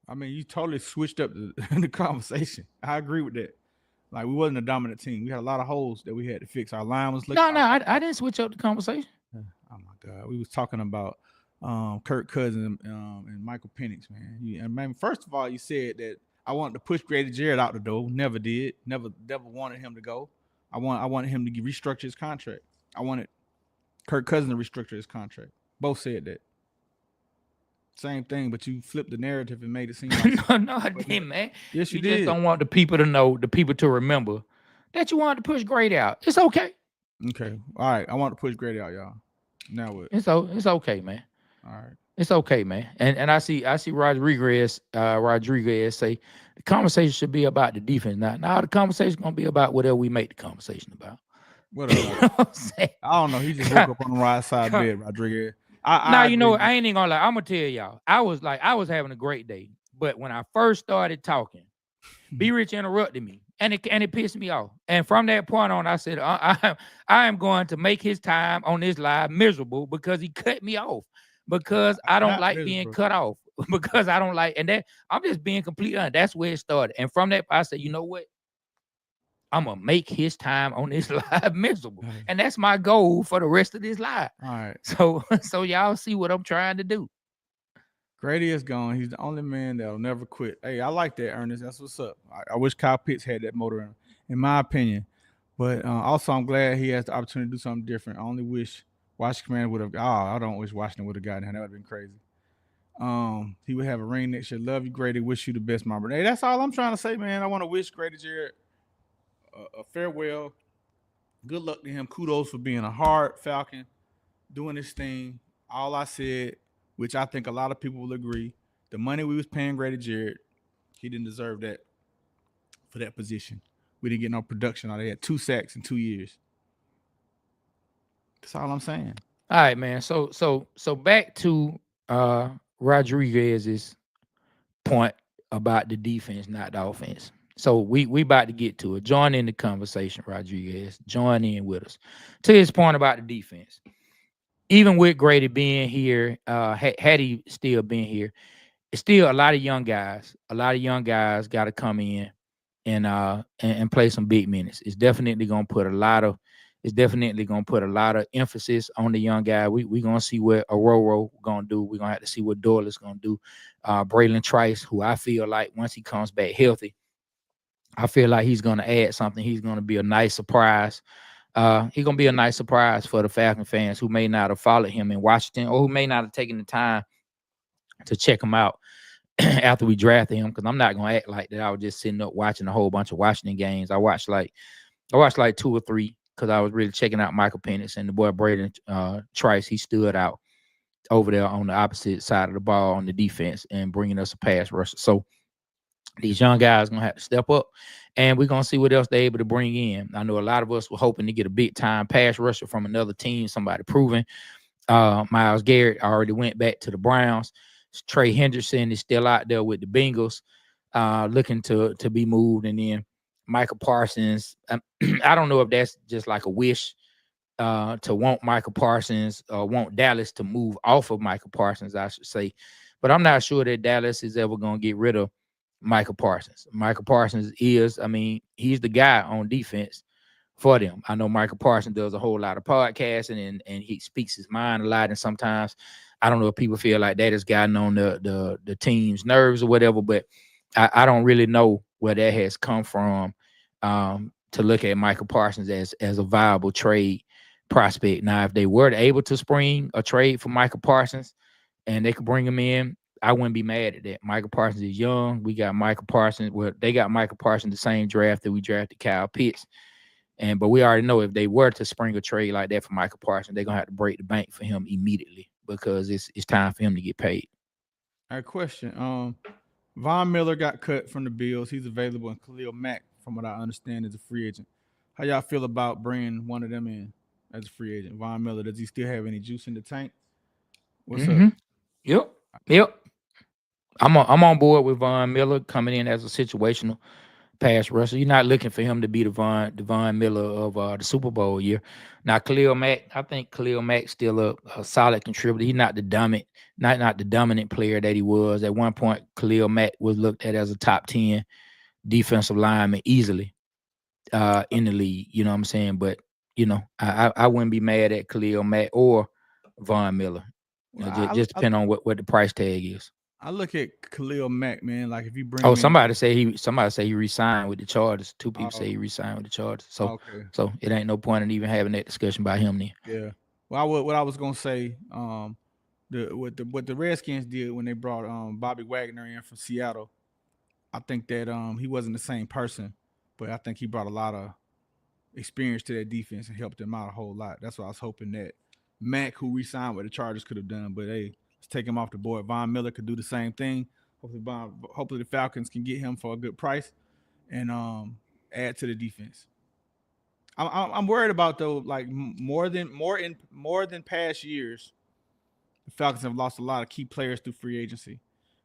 Speaker 2: I mean, you totally switched up the conversation. I agree with that. Like, we wasn't a dominant team. We had a lot of holes that we had to fix. Our line was looking.
Speaker 1: No, I didn't switch up the conversation.
Speaker 2: Oh my God, we was talking about Kirk Cousins and Michael Penix, man. First of all, you said that I wanted to push Grady Jarrett out the door. Never did. Never wanted him to go. I wanted him to restructure his contract. I wanted Kirk Cousins to restructure his contract. Both said that. Same thing, but you flipped the narrative and made it seem like
Speaker 1: no, I didn't, man.
Speaker 2: Yes, you
Speaker 1: did. Just don't want the people to know, the people to remember that you wanted to push Grady out. It's okay.
Speaker 2: Okay. All right. I want to push Grady out, y'all. Now what?
Speaker 1: It's okay, man.
Speaker 2: All right.
Speaker 1: It's okay, man. And I see Rodriguez say the conversation should be about the defense. Now the conversation is gonna be about whatever we make the conversation about.
Speaker 2: Whatever. You know what I don't know. He just woke up on the right side of bed, Rodriguez.
Speaker 1: You know, I ain't even gonna lie. I'm gonna tell y'all. I was having a great day, but when I first started talking, B Rich interrupted me, and it pissed me off. And from that point on, I said, I am going to make his time on this live miserable, because he cut me off. Because I don't like being cut off. Because I don't like, and that I'm just being completely honest. That's where it started. And from that, I said, you know what? I'm gonna make his time on this live miserable, and that's my goal for the rest of this live.
Speaker 2: All right.
Speaker 1: So y'all see what I'm trying to do.
Speaker 2: Grady is gone. He's the only man that'll never quit. Hey, I like that, Ernest. That's what's up. I wish Kyle Pitts had that motor in my opinion. But also, I'm glad he has the opportunity to do something different. I only wish Washington Command would have. I don't wish Washington would have gotten him. That would have been crazy. He would have a ring next year. Love you, Grady. Wish you the best, my brother. Hey, that's all I'm trying to say, man. I want to wish Grady Jarrett a farewell. Good luck to him. Kudos for being a hard Falcon. doing this thing. All I said, which I think a lot of people will agree, the money we was paying Grady Jarrett, he didn't deserve that for that position. We didn't get no production. They had 2 sacks in 2 years. That's all I'm saying.
Speaker 1: All right, man. So back to Rodriguez's point about the defense, not the offense. So we about to get to it. Join in the conversation, Rodriguez. Join in with us. To his point about the defense. Even with Grady being here, had he still been here, it's still a lot of young guys. A lot of young guys got to come in and play some big minutes. It's definitely gonna put a lot of emphasis on the young guy. We gonna see what Aurora gonna do. We're gonna have to see what Doyle's gonna do. Braylon Trice, who I feel like once he comes back healthy, I feel like he's gonna add something. He's gonna be a nice surprise. He's gonna be a nice surprise for the Falcon fans who may not have followed him in Washington or who may not have taken the time to check him out after we drafted him. Because I'm not gonna act like that. I was just sitting up watching a whole bunch of Washington games. I watched like 2 or 3 because I was really checking out Michael Penix and the boy Braden Trice. He stood out over there on the opposite side of the ball on the defense and bringing us a pass rusher. So these young guys gonna have to step up, and we're gonna see what else they're able to bring in. I know a lot of us were hoping to get a big time pass rusher from another team, somebody proven. Myles Garrett already went back to the Browns. Trey Henderson is still out there with the Bengals, looking to be moved, and then Michael Parsons. I don't know if that's just like a wish to want Michael Parsons or want Dallas to move off of Michael Parsons, I should say. But I'm not sure that Dallas is ever going to get rid of Michael Parsons. Michael Parsons he's the guy on defense for them. I know Michael Parsons does a whole lot of podcasting and he speaks his mind a lot. And sometimes I don't know if people feel like that has gotten on the team's nerves or whatever, but I don't really know where that has come from to look at Michael Parsons as a viable trade prospect. Now, if they were able to spring a trade for Michael Parsons and they could bring him in, I wouldn't be mad at that. Michael Parsons is young. We got Michael Parsons. Well, they got Michael Parsons the same draft that we drafted Kyle Pitts. But we already know if they were to spring a trade like that for Michael Parsons, they're gonna have to break the bank for him immediately because it's time for him to get paid.
Speaker 2: All right, question. Von Miller got cut from the Bills. He's available, and Khalil Mack, from what I understand, is a free agent. How y'all feel about bringing one of them in as a free agent? Von Miller, does he still have any juice in the tank? What's up?
Speaker 1: Mm-hmm. Yep. Yep. I'm on board with Von Miller coming in as a situational pass rusher. You're not looking for him to be the Von Miller of the Super Bowl year. Now, Khalil Mack, I think Khalil Mack's still a solid contributor. He's not the dominant player that he was. At one point, Khalil Mack was looked at as a top 10 defensive lineman easily in the league. You know what I'm saying? But, I wouldn't be mad at Khalil Mack or Von Miller.
Speaker 2: Well,
Speaker 1: Just depend on what the price tag is.
Speaker 2: I look at Khalil Mack, man. Like if you bring
Speaker 1: Oh,
Speaker 2: him in,
Speaker 1: somebody say he resigned with the Chargers. Two people say
Speaker 2: oh,
Speaker 1: he resigned with the Chargers. So
Speaker 2: okay,
Speaker 1: so it ain't no point in even having that discussion about him then.
Speaker 2: yeah. Well, what I was gonna say, what the Redskins did when they brought Bobby Wagner in from Seattle, I think that he wasn't the same person, but I think he brought a lot of experience to that defense and helped them out a whole lot. That's what I was hoping that Mack, who re-signed with the Chargers, could have done. But hey, let's take him off the board. Von Miller could do the same thing. Hopefully the Falcons can get him for a good price and add to the defense. I'm worried about though, like more than past years, the Falcons have lost a lot of key players through free agency.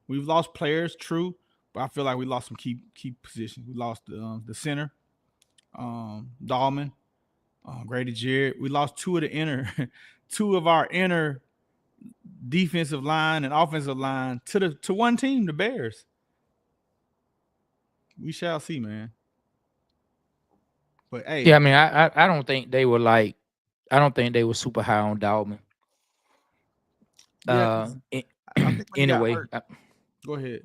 Speaker 2: We've lost players, true, but I feel like we lost some key positions. We lost the center, Dahlman, Grady Jarrett. We lost two of our inner defensive line and offensive line to one team, the Bears. We shall see, man. But
Speaker 1: Yeah,
Speaker 2: hey,
Speaker 1: I mean, I don't think they were like, I don't think they were super high on Dalton.
Speaker 2: yeah, because
Speaker 1: In,
Speaker 2: I think when he got
Speaker 1: anyway,
Speaker 2: hurt, go ahead.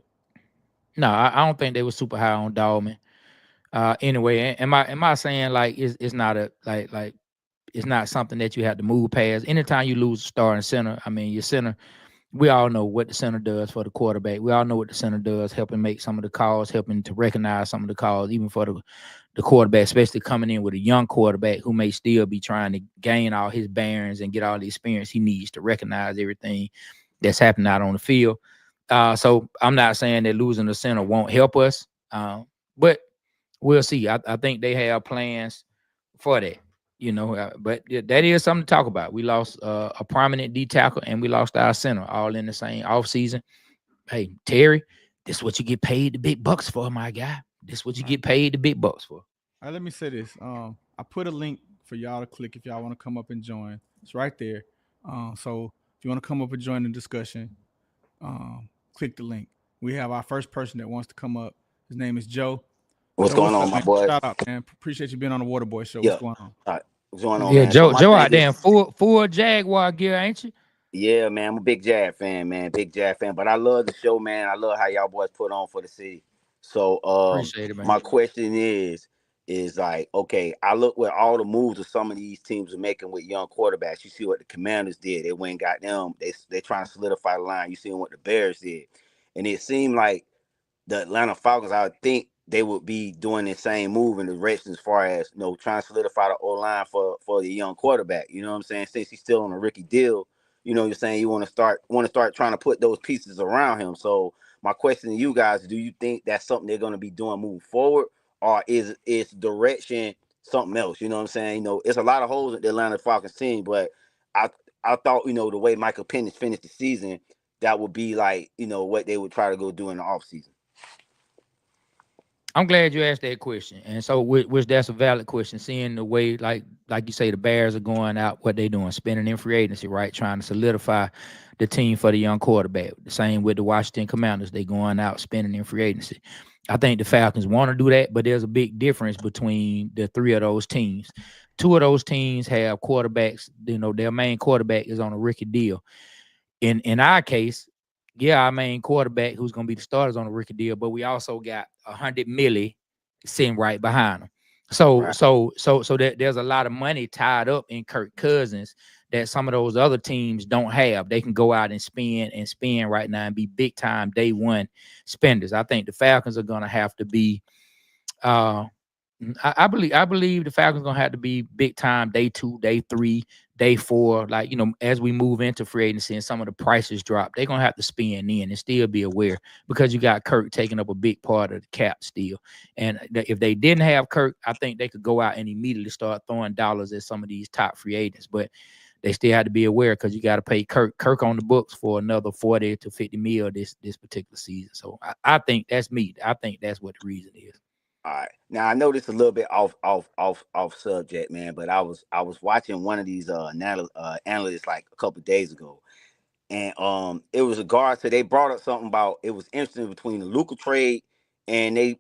Speaker 1: no, I don't think they were super high on Dalton. Anyway, am I saying like it's not a it's not something that you have to move past. Anytime you lose a starting center, I mean your center we all know what the center does for the quarterback. We all know what the center does, helping make some of the calls, helping to recognize some of the calls, even for the quarterback, especially coming in with a young quarterback who may still be trying to gain all his bearings and get all the experience he needs to recognize everything that's happening out on the field. So I'm not saying that losing the center won't help us, but we'll see. I think they have plans for that. But that is something to talk about. We lost a prominent D tackle and we lost our center all in the same offseason. Hey, Terry, this is what you get paid the big bucks for, my guy. This is what you get paid the big bucks for.
Speaker 2: All right, let me say this. I put a link for y'all to click if y'all want to come up and join. It's right there. So if you want to come up and join the discussion, click the link. We have our first person that wants to come up. His name is Joe.
Speaker 3: What's
Speaker 2: Joe,
Speaker 3: going
Speaker 2: what's
Speaker 3: on,
Speaker 2: up,
Speaker 3: my
Speaker 2: man?
Speaker 3: boy?
Speaker 2: Shout out, man. Appreciate you being on the Water Boy Show. What's
Speaker 3: Yeah.
Speaker 2: going on?
Speaker 3: All right. What's going on,
Speaker 1: Yeah,
Speaker 3: man? So my
Speaker 1: Joe
Speaker 3: thing
Speaker 1: out there in
Speaker 3: is,
Speaker 1: full Jaguar gear, ain't you?
Speaker 3: yeah, man, I'm a big Jag fan, man. Big Jag fan. But I love the show, man. I love how y'all boys put on for the city. So
Speaker 1: Appreciate it, man.
Speaker 3: my question is like, okay, I look what all the moves of some of these teams are making with young quarterbacks. You see what the Commanders did. They went and got them. They trying to solidify the line. You see what the Bears did. And it seemed like the Atlanta Falcons, I would think they would be doing the same move in the direction as far as trying to solidify the O line for the young quarterback. You know what I'm saying? Since he's still on a rookie deal, you're saying you want to start trying to put those pieces around him. So my question to you guys: do you think that's something they're going to be doing moving forward, or is direction something else? You know what I'm saying? It's a lot of holes at the Atlanta Falcons team, but I I thought the way Michael Penix finished the season, that would be like what they would try to go do in the offseason.
Speaker 1: I'm glad you asked that question, and so which that's a valid question. Seeing the way, like you say, the Bears are going out, what they doing, spending in free agency, right, trying to solidify the team for the young quarterback. The same with the Washington Commanders, they going out spending in free agency. I think the Falcons want to do that, but there's a big difference between the three of those teams. Two of those teams have quarterbacks. Their main quarterback is on a rookie deal. In our case, yeah, our main quarterback who's going to be the starters on the rookie deal, but we also got 100 milli sitting right behind him. So
Speaker 3: Right.
Speaker 1: there's a lot of money tied up in Kirk Cousins that some of those other teams don't have. They can go out and spend right now and be big time day one spenders. I think the Falcons are going to have to be. I believe the Falcons gonna have to be big time day 2, day 3, day 4. Like, as we move into free agency and some of the prices drop, they're gonna have to spend in and still be aware because you got Kirk taking up a big part of the cap still. And if they didn't have Kirk, I think they could go out and immediately start throwing dollars at some of these top free agents. But they still had to be aware because you got to pay Kirk on the books for another 40 to 50 mil this particular season. So I think that's me. I think that's what the reason is.
Speaker 3: All right. Now I know this a little bit off subject, man, but I was watching one of these analysts like a couple of days ago, and it was a guard. So they brought up something about it was interesting between the Luka trade, and they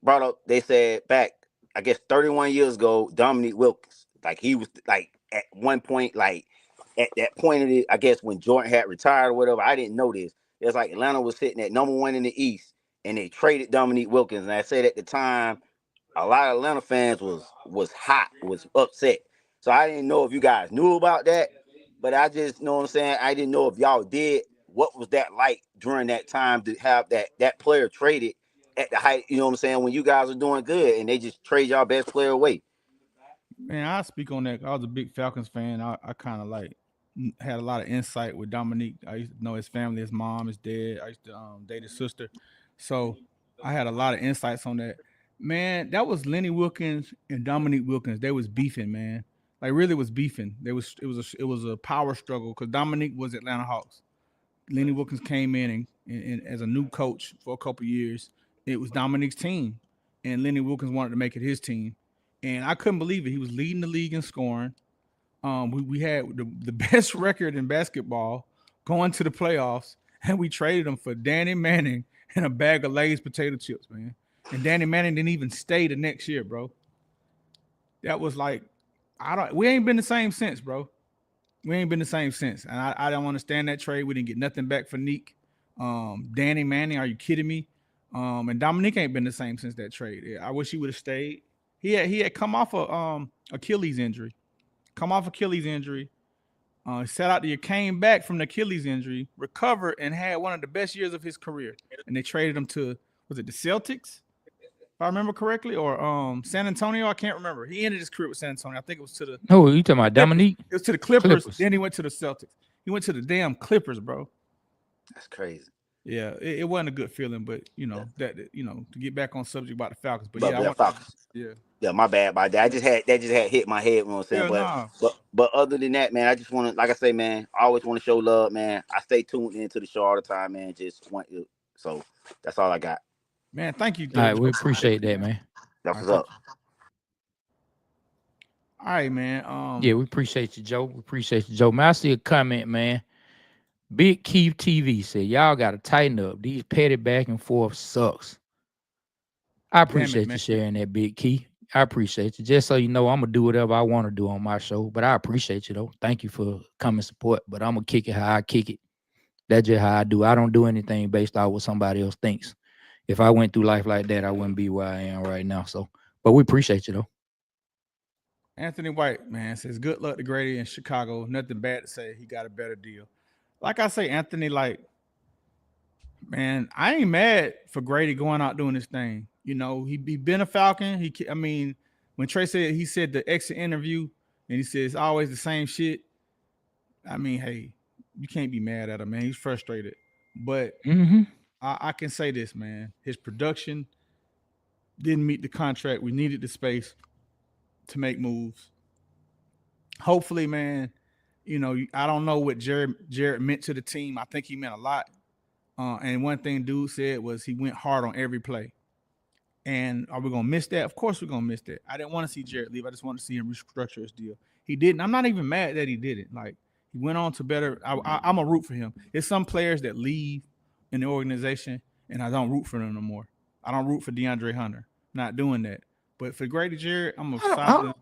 Speaker 3: said back, I guess 31 years ago, Dominique Wilkins, like he was like at one point, like at that point of it, I guess when Jordan had retired or whatever. I didn't know this. It's like Atlanta was sitting at number one in the East, and they traded Dominique Wilkins, and I said at the time a lot of Atlanta fans was hot, was upset. So I didn't know if you guys knew about that, but I just know what I'm saying. I didn't know if y'all did. What was that like during that time to have that player traded at the height? You know what I'm saying, when you guys are doing good and they just trade y'all best player away.
Speaker 2: Man, I speak on that. I was a big Falcons fan. I kind of like had a lot of insight with Dominique. I used to know his family, his mom, his dad. I used to date his sister, so I had a lot of insights on that. Man, that was Lenny Wilkins and Dominique Wilkins. They was beefing, man. Like really was beefing. It was a power struggle because Dominique was Atlanta Hawks. Lenny Wilkins came in and as a new coach for a couple years. It was Dominique's team, and Lenny Wilkins wanted to make it his team. And I couldn't believe it. He was leading the league in scoring. We had the best record in basketball going to the playoffs, and we traded him for Danny Manning and a bag of Lay's potato chips, man. And Danny Manning didn't even stay the next year, bro. That was like, we ain't been the same since, bro. We ain't been the same since. And I don't understand that trade. We didn't get nothing back for Neek. Danny Manning, are you kidding me? And Dominique ain't been the same since that trade. I wish he would have stayed. He had come off a Achilles injury. Come off Achilles injury. Sat out the year, came back from the Achilles injury, recovered, and had one of the best years of his career. And they traded him to, was it the Celtics, if I remember correctly, or San Antonio? I can't remember. He ended his career with San Antonio. I think it was to the
Speaker 1: Oh, you talking about
Speaker 2: Clippers.
Speaker 1: Dominique?
Speaker 2: It was to the Clippers. Then he went to the Celtics. He went to the damn Clippers, bro.
Speaker 3: That's crazy.
Speaker 2: Yeah, it wasn't a good feeling, but to get back on subject about the Falcons. But
Speaker 3: Falcons. Yeah, my bad about that. That just had hit my head, you know what I'm saying?
Speaker 2: Yeah,
Speaker 3: but other than that, man, I just want to, like I say, man, I always want to show love, man. I stay tuned into the show all the time, man. So that's all I got.
Speaker 2: Man, thank you.
Speaker 1: All right, we appreciate that, man.
Speaker 3: That's what's up.
Speaker 2: All right, man.
Speaker 1: Yeah, we appreciate you, Joe. We appreciate you, Joe. Man, I see a comment, man. Big Keith TV said, y'all got to tighten up. These petty back and forth sucks. I appreciate you sharing that, Big Keith. I appreciate you. Just so you know, I'm going to do whatever I want to do on my show. But I appreciate you, though. Thank you for coming support. But I'm going to kick it how I kick it. That's just how I do. I don't do anything based on what somebody else thinks. If I went through life like that, I wouldn't be where I am right now. So, but we appreciate you, though.
Speaker 2: Anthony White, man, says, good luck to Grady in Chicago. Nothing bad to say. He got a better deal. Like I say, Anthony, man, I ain't mad for Grady going out doing this thing. You know, he been a Falcon. When Trey said, he said the exit interview, and he said it's always the same shit. I mean, hey, you can't be mad at him, man. He's frustrated. But I can say this, man. His production didn't meet the contract. We needed the space to make moves. Hopefully, man, I don't know what Jarrett meant to the team. I think he meant a lot. And one thing dude said was he went hard on every play. And are we going to miss that? Of course we're going to miss that. I didn't want to see Jarrett leave. I just wanted to see him restructure his deal. He didn't. I'm not even mad that he did it. Like, he went on to better. I'm a root for him. There's some players that leave in the organization, and I don't root for them no more. I don't root for DeAndre Hunter. Not doing that. But for Grady Jarrett, I'm a solid.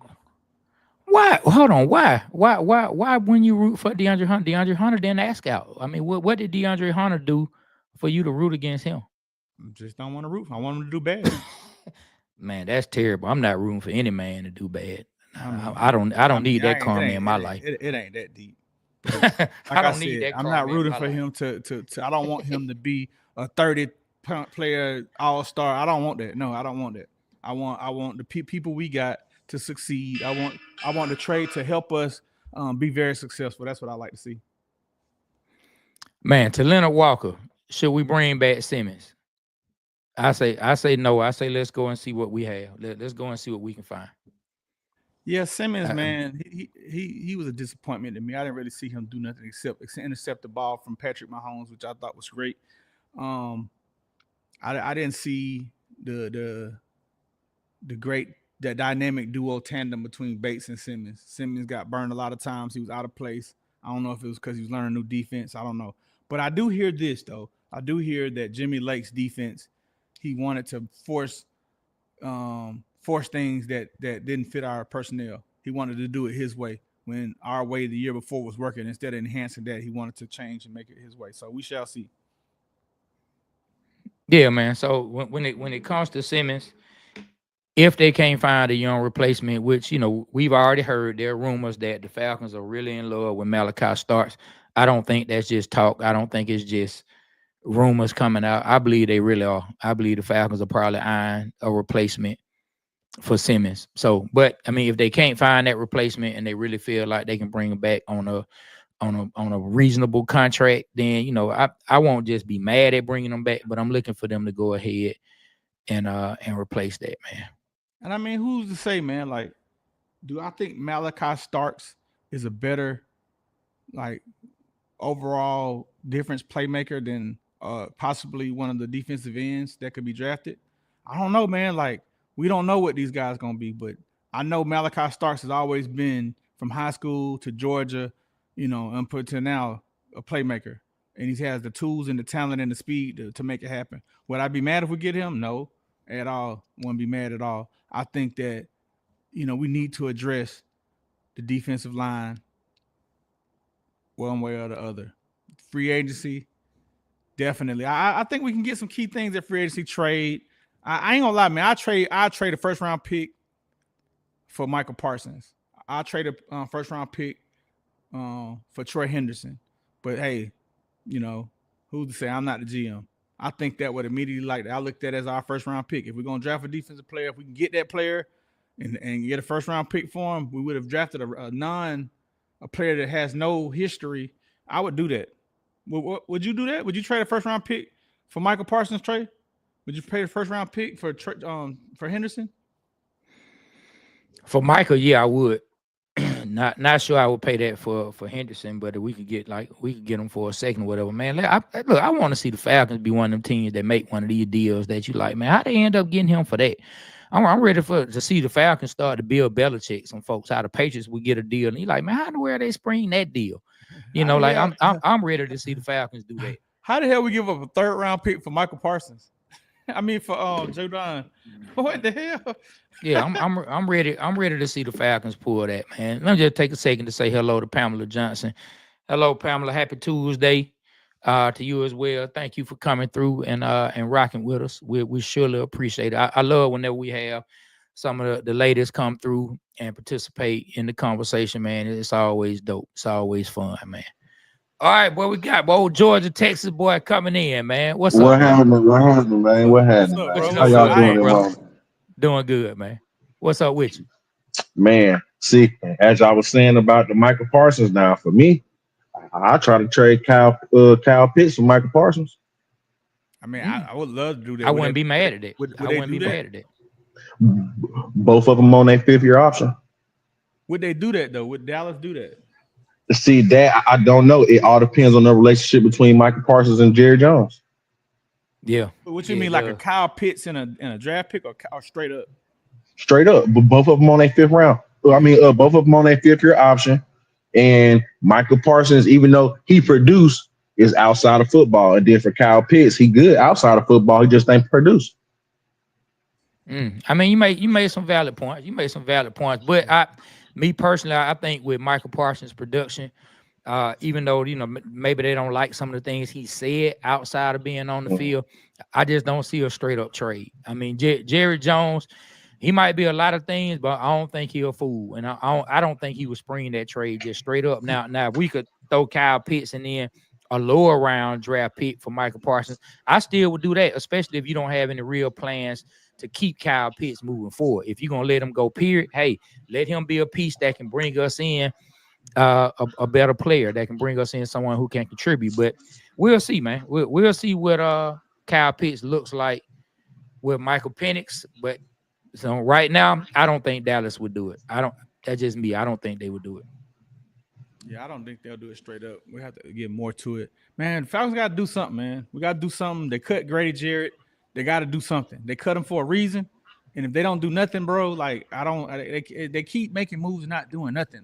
Speaker 1: Why? Hold on. Why? Why when you root for DeAndre Hunter? DeAndre Hunter didn't ask out. I mean, what did DeAndre Hunter do for you to root against him?
Speaker 2: I just don't want to root. I want him to do bad.
Speaker 1: Man, that's terrible. I'm not rooting for any man to do bad. I don't need that karma in my life.
Speaker 2: It ain't that deep.
Speaker 1: I don't need that.
Speaker 2: I'm not rooting for him to. I don't want him to be a 30-point player, all-star. I don't want that. No, I don't want that. I want the people we got to succeed. I want the trade to help us be very successful. That's what I like to see.
Speaker 1: Man, to Leonard Walker, should we bring back Simmons? I say no. I say let's go and see what we have. Let's go and see what we can find.
Speaker 2: Yeah, Simmons, man, he was a disappointment to me. I didn't really see him do nothing except intercept the ball from Patrick Mahomes, which I thought was great. I didn't see the dynamic duo tandem between Bates and Simmons. Simmons got burned a lot of times. He was out of place. I don't know if it was because he was learning new defense. I don't know. But I do hear this, though. I do hear that Jimmy Lake's defense, he wanted to force things that didn't fit our personnel. He wanted to do it his way when our way the year before was working. Instead of enhancing that, he wanted to change and make it his way. So we shall see.
Speaker 1: Yeah, man. So when it comes to Simmons, if they can't find a young replacement, which, we've already heard, there are rumors that the Falcons are really in love with Malachi Starks. I don't think that's just talk. I don't think it's just rumors coming out. I believe they really are. I believe the Falcons are probably eyeing a replacement for Simmons. So, but I mean, if they can't find that replacement and they really feel like they can bring him back on a reasonable contract, then I won't just be mad at bringing them back, but I'm looking for them to go ahead and replace that, man.
Speaker 2: And I mean, who's to say, man? Like, do I think Malachi Starks is a better, overall difference playmaker than possibly one of the defensive ends that could be drafted? I don't know, man. Like, we don't know what these guys gonna be, but I know Malachi Starks has always been, from high school to Georgia, and put to now, a playmaker, and he has the tools and the talent and the speed to make it happen. Would I be mad if we get him? No, at all. Wouldn't be mad at all. I think that we need to address the defensive line one way or the other. Free agency, definitely. I think we can get some key things at free agency trade. I ain't gonna lie, man. I trade a first round pick for Michael Parsons. I trade a first round pick for Troy Henderson. But hey, you know, who's to say I'm not the GM? I think that would immediately I looked at as our first round pick. If we're gonna draft a defensive player, if we can get that player and get a first round pick for him, we would have drafted a player that has no history. I would do that. Would you do that? Would you trade a first round pick for Michael Parsons, Trey? Would you pay the first round pick for Henderson?
Speaker 1: For Michael, yeah, I would. Not sure I would pay that for Henderson, but if we could get him for a second or whatever, man. I want to see the Falcons be one of them teams that make one of these deals that you like, man. How they end up getting him for that? I'm ready to see the Falcons start to build Belichick. Some folks, how the Patriots would get a deal, and he like, man, how in the world they spring that deal? You know, like I'm ready to see the Falcons do that.
Speaker 2: How the hell we give up a third round pick for Michael Parsons? I mean, for Jordan. What the hell?
Speaker 1: Yeah, I'm ready. I'm ready to see the Falcons pull that, man. Let me just take a second to say hello to Pamela Johnson. Hello, Pamela. Happy Tuesday to you as well. Thank you for coming through and rocking with us. We surely appreciate it. I love whenever we have some of the ladies come through and participate in the conversation, man. It's always dope. It's always fun, man. All right, boy, we got old Georgia, Texas boy coming in, man. What's up?
Speaker 4: What happened, man? What happened, man? How y'all doing, bro?
Speaker 1: Doing good, man. What's up with you?
Speaker 4: Man, see, as I was saying about the Michael Parsons now, for me, I try to trade Kyle Pitts for Michael Parsons.
Speaker 2: I mean, I would love to do that.
Speaker 1: I wouldn't be mad at it. I wouldn't be mad at it.
Speaker 4: Both of them on their 5th-year option.
Speaker 2: Would they do that, though? Would Dallas do that?
Speaker 4: See, that I don't know. It all depends on the relationship between Michael Parsons and Jerry Jones.
Speaker 1: Yeah.
Speaker 2: What you mean, like a Kyle Pitts in a draft pick or straight up?
Speaker 4: Straight up, but both of them on their 5th round. I mean, both of them on their 5th-year option. And Michael Parsons, even though he produced, is outside of football. And then for Kyle Pitts, he good outside of football. He just ain't produced.
Speaker 1: I mean, you made some valid points. But me personally, I think with Michael Parsons' production, even though maybe they don't like some of the things he said outside of being on the field, I just don't see a straight up trade. I mean, Jerry Jones, he might be a lot of things, but I don't think he'll fool, and I don't think he would spring that trade just straight up. Now if we could throw Kyle Pitts and then a lower round draft pick for Michael Parsons, I still would do that, especially if you don't have any real plans to keep Kyle Pitts moving forward. If you're gonna let him go, period, hey, let him be a piece that can bring us in a better player, that can bring us in someone who can contribute. But we'll see, man. We'll see what Kyle Pitts looks like with Michael Penix. But so right now, I don't think Dallas would do it. That's just me. I don't think they would do it.
Speaker 2: Yeah, I don't think they'll do it straight up. We have to get more to it. Man, Falcons got to do something, man. We got to do something. They cut Grady Jarrett. They got to do something. They cut him for a reason. And if they don't do nothing, bro, like they keep making moves and not doing nothing.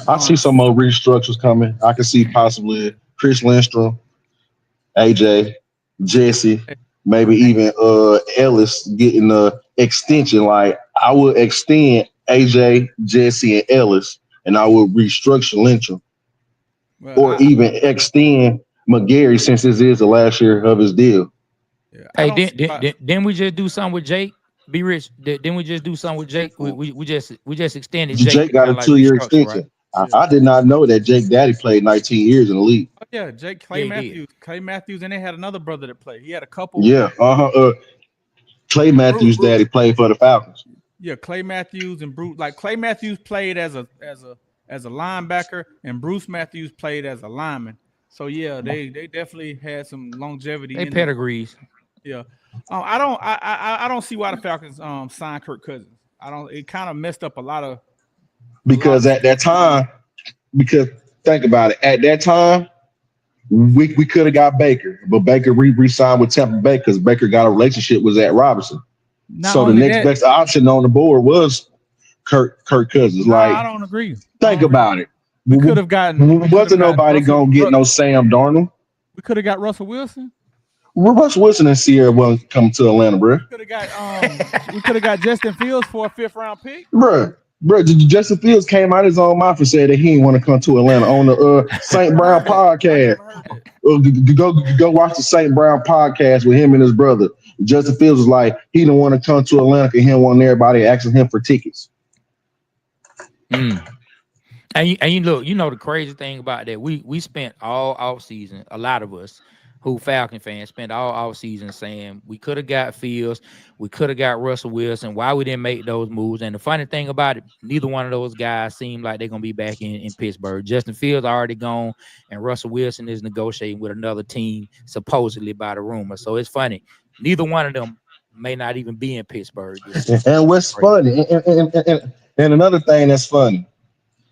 Speaker 4: I see some more restructures coming. I can see possibly Chris Lindstrom, AJ, Jesse, maybe even Ellis getting the extension. Like I would extend AJ, Jesse, and Ellis, and I would restructure Lindstrom. Or even extend McGarry since this is the last year of his deal.
Speaker 1: Yeah, hey, didn't we just do something with Jake? Be rich. Didn't we just do something with Jake? We just extended Jake.
Speaker 4: Jake got a 2-year extension. Right? I did not know that Jake Daddy played 19 years in the league.
Speaker 2: Oh, yeah, Clay Matthews, and they had another brother that played. He had a couple.
Speaker 4: Yeah, Clay Matthews' daddy played for the Falcons.
Speaker 2: Yeah, Clay Matthews and Bruce. Like Clay Matthews played as a linebacker, and Bruce Matthews played as a lineman. So yeah, they definitely had some longevity.
Speaker 1: They pedigrees.
Speaker 2: Yeah, I don't see why the Falcons signed Kirk Cousins. It kind of messed up a lot of.
Speaker 4: Because at that time, think about it, at that time, we could have got Baker, but Baker re-signed with Tampa Bay because Baker got a relationship with Zach Robinson. So the next best option on the board was Kirk Cousins.
Speaker 2: I don't agree.
Speaker 4: Think about it.
Speaker 2: We could have gotten.
Speaker 4: Wasn't nobody gonna get no Sam Darnold?
Speaker 2: We could have got Russell Wilson.
Speaker 4: Russell Wilson and Sierra wasn't coming to Atlanta, bro.
Speaker 2: We could have got Justin Fields for a 5th round pick,
Speaker 4: bro. Justin Fields came out his own mouth and said that he didn't want to come to Atlanta on the St. Brown podcast. Go watch the St. Brown podcast with him and his brother. Justin Fields was like, he didn't want to come to Atlanta because he didn't want everybody asking him for tickets.
Speaker 1: And you look, the crazy thing about that, we spent all off season, a lot of us who Falcon fans spent all off season saying we could have got Fields, we could have got Russell Wilson. Why we didn't make those moves? And the funny thing about it, neither one of those guys seem like they're gonna be back in Pittsburgh. Justin Fields already gone, and Russell Wilson is negotiating with another team, supposedly by the rumor. So it's funny. Neither one of them may not even be in Pittsburgh this season.
Speaker 4: And what's
Speaker 1: Crazy.
Speaker 4: funny, and another thing that's funny,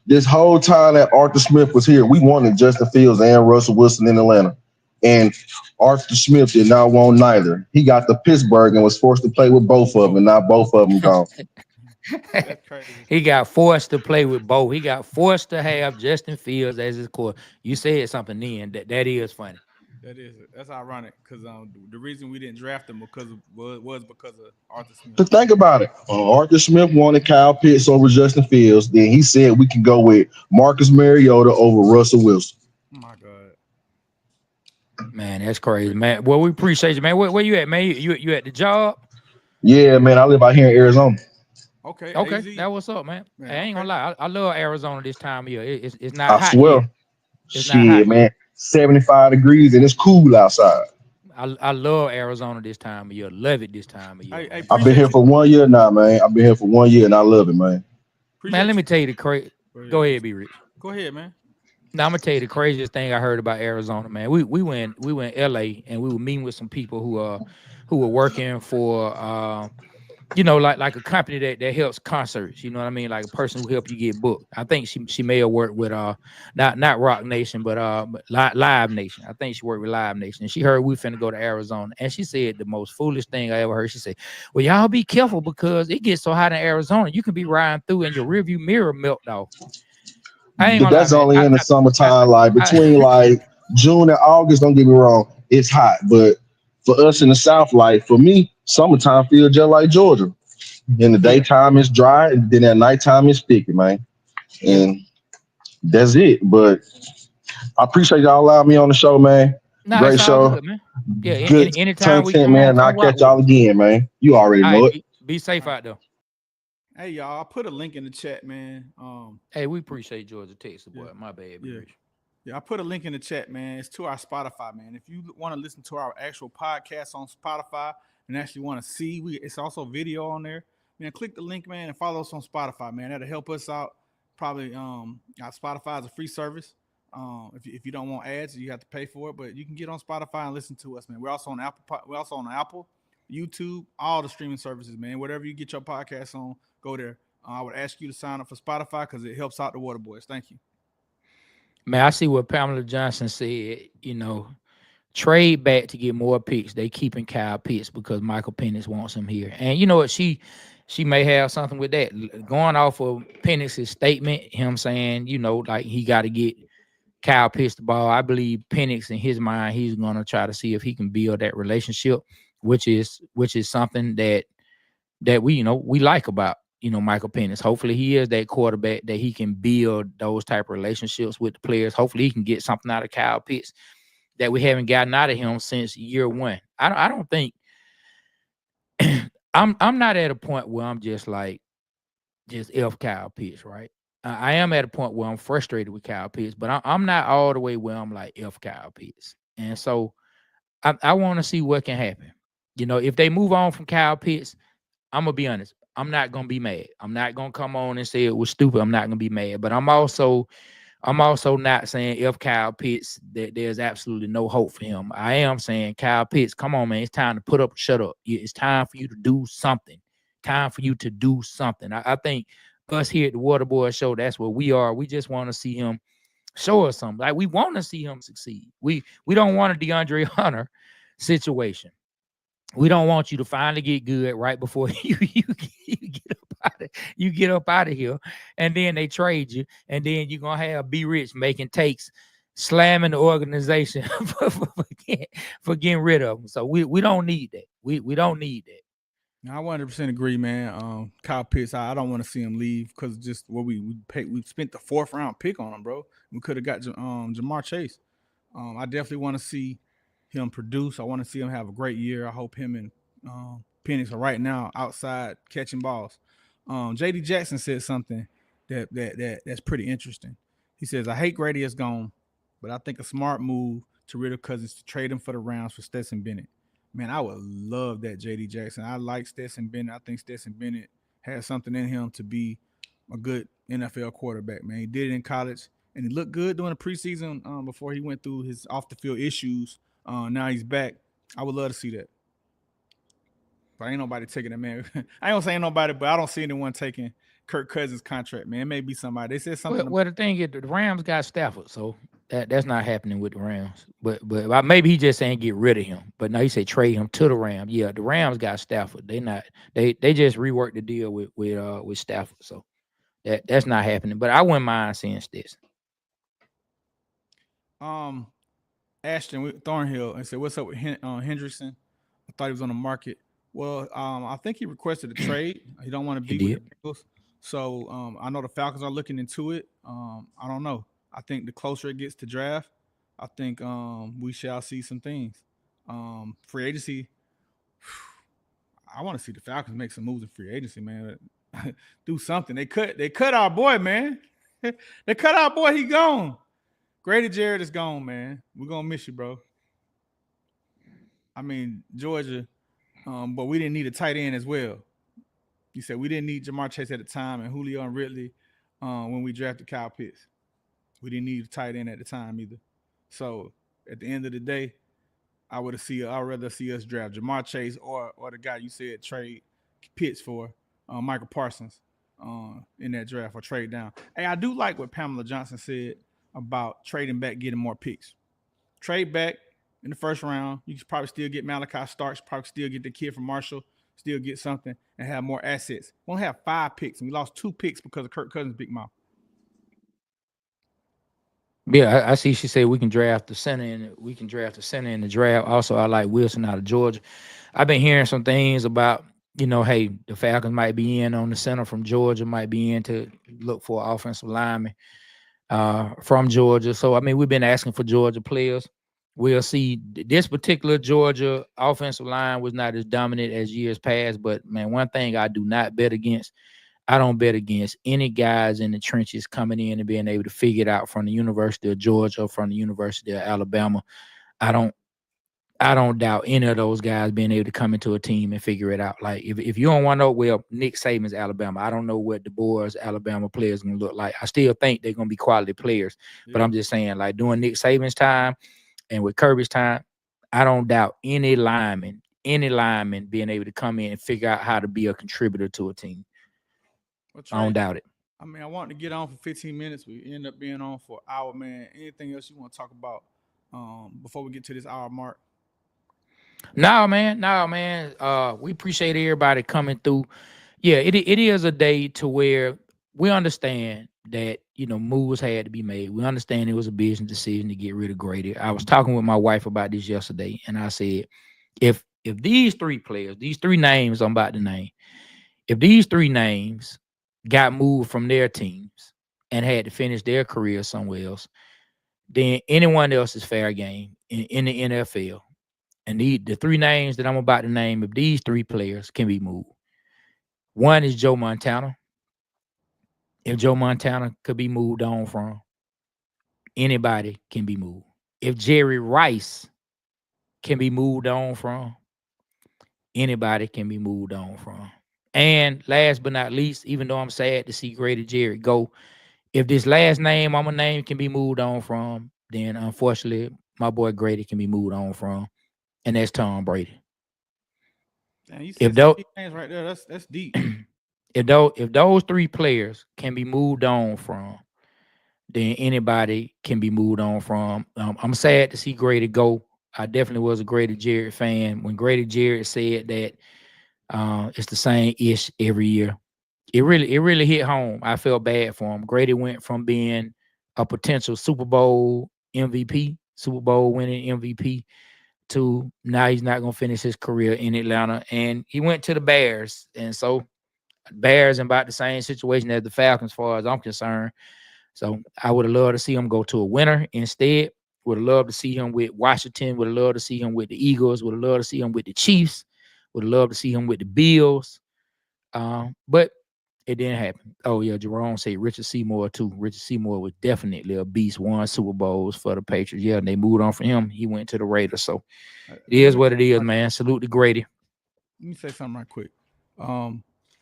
Speaker 4: this whole time that Arthur Smith was here, we wanted Justin Fields and Russell Wilson in Atlanta. And Arthur Smith did not want neither. He got to Pittsburgh and was forced to play with both of them, and now both of them gone.
Speaker 2: That's crazy.
Speaker 1: He got forced to play with both. He got forced to have Justin Fields as his core. You said something then that is funny.
Speaker 2: That's ironic because the reason we didn't draft him was because of Arthur Smith.
Speaker 4: To think about it, Arthur Smith wanted Kyle Pitts over Justin Fields. Then he said we can go with Marcus Mariota over Russell Wilson.
Speaker 2: Oh my God.
Speaker 1: Man, that's crazy, man. Well, we appreciate you, man. Where you at, man? You at the job?
Speaker 4: Yeah, man, I live out here in Arizona.
Speaker 2: Okay.
Speaker 1: Okay,
Speaker 2: AZ.
Speaker 1: that what's up, man.
Speaker 2: Man,
Speaker 1: I ain't gonna
Speaker 2: okay.
Speaker 1: lie. I love Arizona this time of year. It's not
Speaker 4: I
Speaker 1: hot
Speaker 4: swear.
Speaker 1: yet. It's not hot
Speaker 4: Shit, man.
Speaker 1: yet.
Speaker 4: 75 degrees and it's cool outside.
Speaker 1: I love Arizona this time of year. Love it this time of year,
Speaker 2: Hey,
Speaker 1: man.
Speaker 4: I've been here
Speaker 2: appreciate
Speaker 4: for
Speaker 2: you.
Speaker 4: 1 year now, man. I've been here for 1 year and I love it, man.
Speaker 1: Man, let
Speaker 2: Appreciate
Speaker 1: me
Speaker 2: you.
Speaker 1: tell you the crazy. Go ahead, be rich.
Speaker 2: Go ahead, man.
Speaker 1: Now I'm gonna tell you the craziest thing I heard about Arizona, man. We went LA and we were meeting with some people who were working for like a company that helps concerts. You know what I mean? Like a person who help you get booked. I think she may have worked with not Rock Nation, but Live Nation. I think she worked with Live Nation. And she heard we finna go to Arizona, and she said the most foolish thing I ever heard. She said, "Well, y'all be careful because it gets so hot in Arizona, you can be riding through and your rearview mirror melt off." I ain't
Speaker 4: But
Speaker 1: gonna lie,
Speaker 4: that's
Speaker 1: man.
Speaker 4: only in the
Speaker 1: I,
Speaker 4: summertime, like
Speaker 1: I,
Speaker 4: between like June and August, don't get me wrong, it's hot. But for us in the South, like for me, summertime feels just like Georgia. In the
Speaker 1: yeah,
Speaker 4: daytime it's dry, and then at nighttime it's sticky, man.
Speaker 1: yeah.
Speaker 4: And that's it. But I appreciate y'all allowing me on the show, man.
Speaker 1: Nah,
Speaker 4: Great
Speaker 1: it's all
Speaker 4: show.
Speaker 1: good, man. Yeah,
Speaker 4: Good
Speaker 1: anytime we
Speaker 4: content,
Speaker 1: come
Speaker 4: man.
Speaker 1: on,
Speaker 4: And I'll
Speaker 1: come rock
Speaker 4: catch
Speaker 1: with
Speaker 4: y'all
Speaker 1: us.
Speaker 4: again, man. You already
Speaker 1: All
Speaker 4: know
Speaker 1: right,
Speaker 4: it.
Speaker 1: be safe
Speaker 2: All right.
Speaker 1: out there.
Speaker 2: Hey, y'all. I put a link in the chat, man.
Speaker 1: Hey, we appreciate Georgia Texas
Speaker 2: Yeah,
Speaker 1: boy. My bad, be
Speaker 2: yeah.
Speaker 1: rich.
Speaker 2: Yeah, I put a link in the chat, man. It's to our Spotify, man. If you want to listen to our actual podcast on Spotify and actually want to see, it's also video on there. Man, click the link, man, and follow us on Spotify, man. That'll help us out. Probably, our Spotify is a free service. If you don't want ads, you have to pay for it, but you can get on Spotify and listen to us, man. We're also on We're also on Apple, YouTube, all the streaming services, man. Whatever you get your podcast on, go there. I would ask you to sign up for Spotify because it helps out the Water Boys. Thank you.
Speaker 1: Man, I see what Pamela Johnson said. Trade back to get more picks. They keeping Kyle Pitts because Michael Penix wants him here. And you know what? She may have something with that. Going off of Penix's statement, him saying, like he got to get Kyle Pitts the ball. I believe Penix in his mind, he's gonna try to see if he can build that relationship, which is something that we like about Michael Penix. Hopefully he is that quarterback that he can build those type of relationships with the players. Hopefully he can get something out of Kyle Pitts that we haven't gotten out of him since year one. I don't think I'm not at a point where I'm just like just F Kyle Pitts, right? I am at a point where I'm frustrated with Kyle Pitts, but I'm not all the way where I'm like F Kyle Pitts. And so I want to see what can happen. If they move on from Kyle Pitts, I'm gonna be honest. I'm not gonna be mad. I'm not gonna come on and say it was stupid. I'm not gonna be mad. But I'm also not saying if Kyle Pitts that there's absolutely no hope for him. I am saying Kyle Pitts, come on, man. It's time to put up, shut up. It's time for you to do something. Time for you to do something. I think us here at the Waterboy Show, that's what we are. We just want to see him show us something. Like we want to see him succeed. We don't want a DeAndre Hunter situation. We don't want you to finally get good right before you get up out of here, and then they trade you, and then you're gonna have Be Rich making takes, slamming the organization for getting rid of them. So we don't need that. We don't need that.
Speaker 2: I 100% agree, man. Kyle Pitts, I don't want to see him leave because just what we paid. We spent the fourth round pick on him, bro. We could have got Jamar Chase. I definitely want to see him produce. I want to see him have a great year. I hope him and Penix are right now outside catching balls. JD Jackson said something that's pretty interesting. He says, I hate Grady is gone, but I think a smart move to rid of Cousins to trade him for the rounds for Stetson Bennett. Man, I would love that, JD Jackson. I like Stetson Bennett. I think Stetson Bennett has something in him to be a good NFL quarterback, man. He did it in college, and he looked good during the preseason before he went through his off-the-field issues. Now he's back. I would love to see that. But ain't nobody taking that, man. I don't say nobody, but I don't see anyone taking Kirk Cousins' contract, man. It may be somebody. They said something.
Speaker 1: Well, the thing is, the Rams got Stafford, so that's not happening with the Rams. But maybe he just ain't get rid of him. But now he said trade him to the Rams. Yeah, the Rams got Stafford. They just reworked the deal with Stafford. So that's not happening. But I wouldn't mind seeing this.
Speaker 2: Ashton Thornhill and said, "What's up with Hendrickson? I thought he was on the market." Well, I think he requested a trade. He don't want to be with the Bills. So I know the Falcons are looking into it. I don't know. I think the closer it gets to draft, I think we shall see some things. Free agency. I want to see the Falcons make some moves in free agency, man. Do something. They cut our boy, man. They cut our boy. He gone. Grady Jarrett is gone, man. We're gonna miss you, bro. I mean, Georgia. But we didn't need a tight end as well. You said we didn't need Jamar Chase at the time and Julio and Ridley when we drafted Kyle Pitts. We didn't need a tight end at the time either. So at the end of the day, I'd rather see us draft Jamar Chase or the guy you said trade Pitts for Michael Parsons in that draft or trade down. Hey, I do like what Pamela Johnson said about trading back, getting more picks. Trade back in the first round. You could probably still get Malachi Starks, probably still get the kid from Marshall, still get something and have more assets. We only have 5 picks, and we lost 2 picks because of Kirk Cousins' big mouth.
Speaker 1: Yeah, I see. She said we can draft the center in the draft. Also, I like Wilson out of Georgia. I've been hearing some things about, hey, the Falcons might be in on the center from Georgia, might be in to look for an offensive lineman from Georgia. So, I mean, we've been asking for Georgia players. We'll see. This particular Georgia offensive line was not as dominant as years past, but, man, one thing I do not bet against, I don't bet against any guys in the trenches coming in and being able to figure it out from the University of Georgia or from the University of Alabama. I don't doubt any of those guys being able to come into a team and figure it out. Like, if you don't want to know, well, Nick Saban's Alabama. I don't know what DeBoer's Alabama players going to look like. I still think they're going to be quality players, but I'm just saying, like, during Nick Saban's time and with Kirby's time, I don't doubt any lineman being able to come in and figure out how to be a contributor to a team. I don't doubt it.
Speaker 2: I mean, I wanted to get on for 15 minutes. We end up being on for an hour, man. Anything else you want to talk about before we get to this hour mark?
Speaker 1: No, man. We appreciate everybody coming through. Yeah, it is a day to where we understand that, moves had to be made. We understand it was a business decision to get rid of Grady. I was talking with my wife about this yesterday, and I said, if these 3 players, these 3 names I'm about to name, if these 3 names got moved from their teams and had to finish their career somewhere else, then anyone else is fair game in the NFL. And the 3 names that I'm about to name, if these 3 players can be moved. One is Joe Montana. If Joe Montana could be moved on from, anybody can be moved. If Jerry Rice can be moved on from, anybody can be moved on from. And last but not least, even though I'm sad to see Grady Jarrett go, if this last name I'm going to name can be moved on from, then unfortunately, my boy Grady can be moved on from, and that's Tom Brady.
Speaker 2: Damn, you said names right there. That's deep.
Speaker 1: If those 3 players can be moved on from, then anybody can be moved on from. I'm sad to see Grady go. I definitely was a Grady Jarrett fan. When Grady Jarrett said that it's the same ish every year, it really hit home. I felt bad for him. Grady went from being a potential Super Bowl MVP, Super Bowl winning MVP, to now he's not going to finish his career in Atlanta. And he went to the Bears. And so Bears in about the same situation as the Falcons, as far as I'm concerned. So I would have loved to see him go to a winner instead. Would have loved to see him with Washington. Would have loved to see him with the Eagles. Would have loved to see him with the Chiefs. Would have loved to see him with the Bills. But It didn't happen. Oh yeah, Jerome said Richard Seymour too. Richard Seymour was definitely a beast. Won Super Bowls for the Patriots. Yeah, and they moved on from him. He went to the Raiders. So it is what it is, man. Salute to Grady.
Speaker 2: Let me say something right quick. I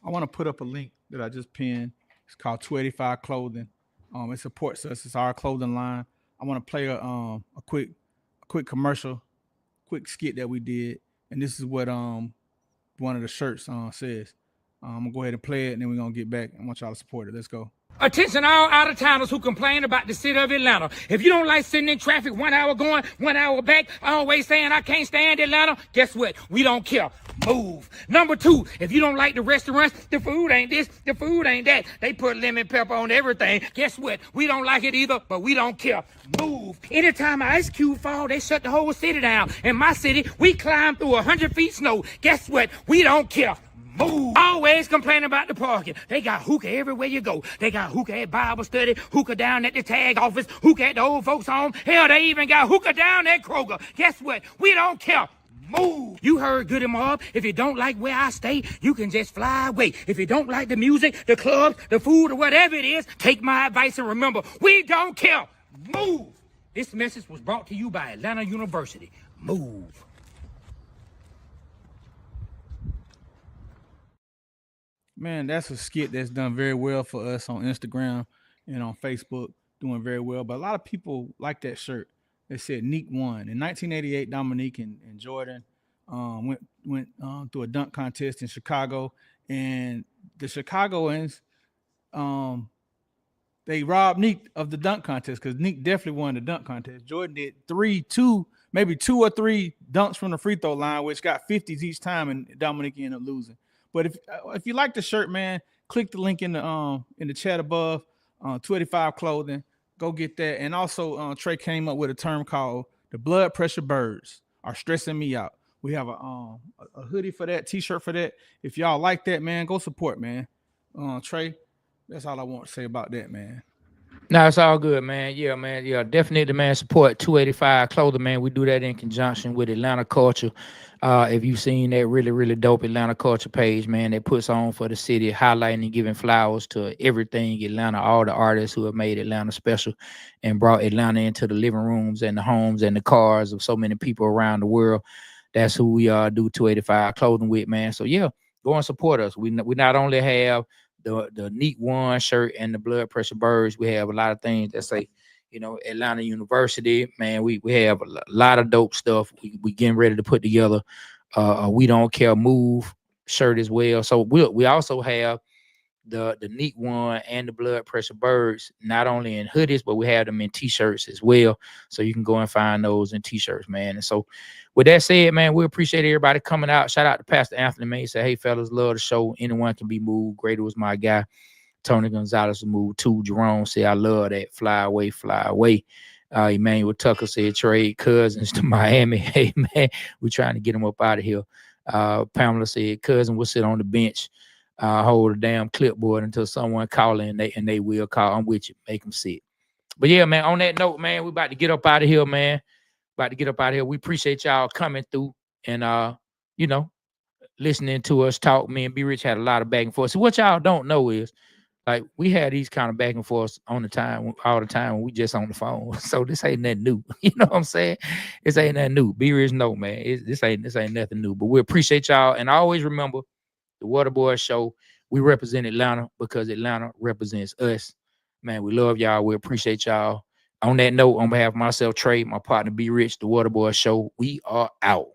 Speaker 2: want to put up a link that I just pinned. It's called 285 Clothing. It supports us. It's our clothing line. I want to play a quick commercial, quick skit that we did, and this is what one of the shirts says. I'm gonna go ahead and play it, and then we're gonna get back. I want y'all to support it. Let's go. Attention all out-of-towners who complain about the city of Atlanta. If you don't like sitting in traffic 1 hour going, 1 hour back, always saying I can't stand Atlanta, guess what? We don't care. Move. Number 2, if you don't like the restaurants, the food ain't this, the food ain't that. They put lemon pepper on everything. Guess what? We don't like it either, but we don't care. Move. Anytime an ice cube fall, they shut the whole city down. In my city, we climb through 100 feet snow. Guess what? We don't care. Move. Always complaining about the parking. They got hookah everywhere you go. They got hookah at Bible study, hookah down at the tag office, hookah at the old folks home. Hell, they even got hookah down at Kroger. Guess what? We don't care. Move. You heard Goody Mob. If you don't like where I stay, you can just fly away. If you don't like the music, the clubs, the food, or whatever it is, take my advice and remember, we don't care. Move. This message was brought to you by Atlanta University. Move. Man, that's a skit that's done very well for us on Instagram and on Facebook, doing very well. But a lot of people like that shirt. They said Neek won. In 1988, Dominique and Jordan went through a dunk contest in Chicago. And the Chicagoans, they robbed Neek of the dunk contest because Neek definitely won the dunk contest. Jordan did maybe two or three dunks from the free throw line, which got 50s each time, and Dominique ended up losing. But if you like the shirt, man, click the link in the chat above. 285 Clothing, go get that. And also, Trey came up with a term called the blood pressure birds are stressing me out. We have a hoodie for that, t-shirt for that. If y'all like that, man, go support, man. Trey, that's all I want to say about that, man.
Speaker 1: No, it's all good, man. Yeah, man. Yeah, definitely, man. Support 285 Clothing, man. We do that in conjunction with Atlanta Culture. If you've seen that really, really dope Atlanta Culture page, man, that puts on for the city, highlighting and giving flowers to everything Atlanta, all the artists who have made Atlanta special and brought Atlanta into the living rooms and the homes and the cars of so many people around the world. That's who we do 285 Clothing with, man. So, yeah, go and support us. We not only have the Neat One shirt and the blood pressure birds. We have a lot of things that say, Atlanta University, man. We have a lot of dope stuff. We getting ready to put together We Don't Care Move shirt as well. So we also have the Neat One and the blood pressure birds, not only in hoodies, but we have them in t-shirts as well. So you can go and find those in t-shirts, man. And so with that said, man, we appreciate everybody coming out. Shout out to Pastor Anthony, man. He said, hey, fellas, love the show. Anyone can be moved. Grady was my guy. Tony Gonzalez was moved too. Jerome said, I love that. Fly away, fly away. Emmanuel Tucker said, trade Cousins to Miami. Hey, man, we're trying to get him up out of here. Pamela said, Cousin will sit on the bench, hold a damn clipboard until someone call in, and they will call. I'm with you. Make them sit. But yeah, man, on that note, man, we about to get up out of here, man. We appreciate y'all coming through and, listening to us talk. Me and B Rich had a lot of back and forth. So what y'all don't know is, like, we had these kind of back and forth all the time when we just on the phone. So this ain't nothing new. You know what I'm saying? This ain't nothing new. B Rich, no, man. This ain't nothing new. But we appreciate y'all. And always remember, the Waterboy Show, we represent Atlanta because Atlanta represents us. Man, we love y'all. We appreciate y'all. On that note, on behalf of myself, Trey, my partner, B Rich, the Waterboy Show, we are out.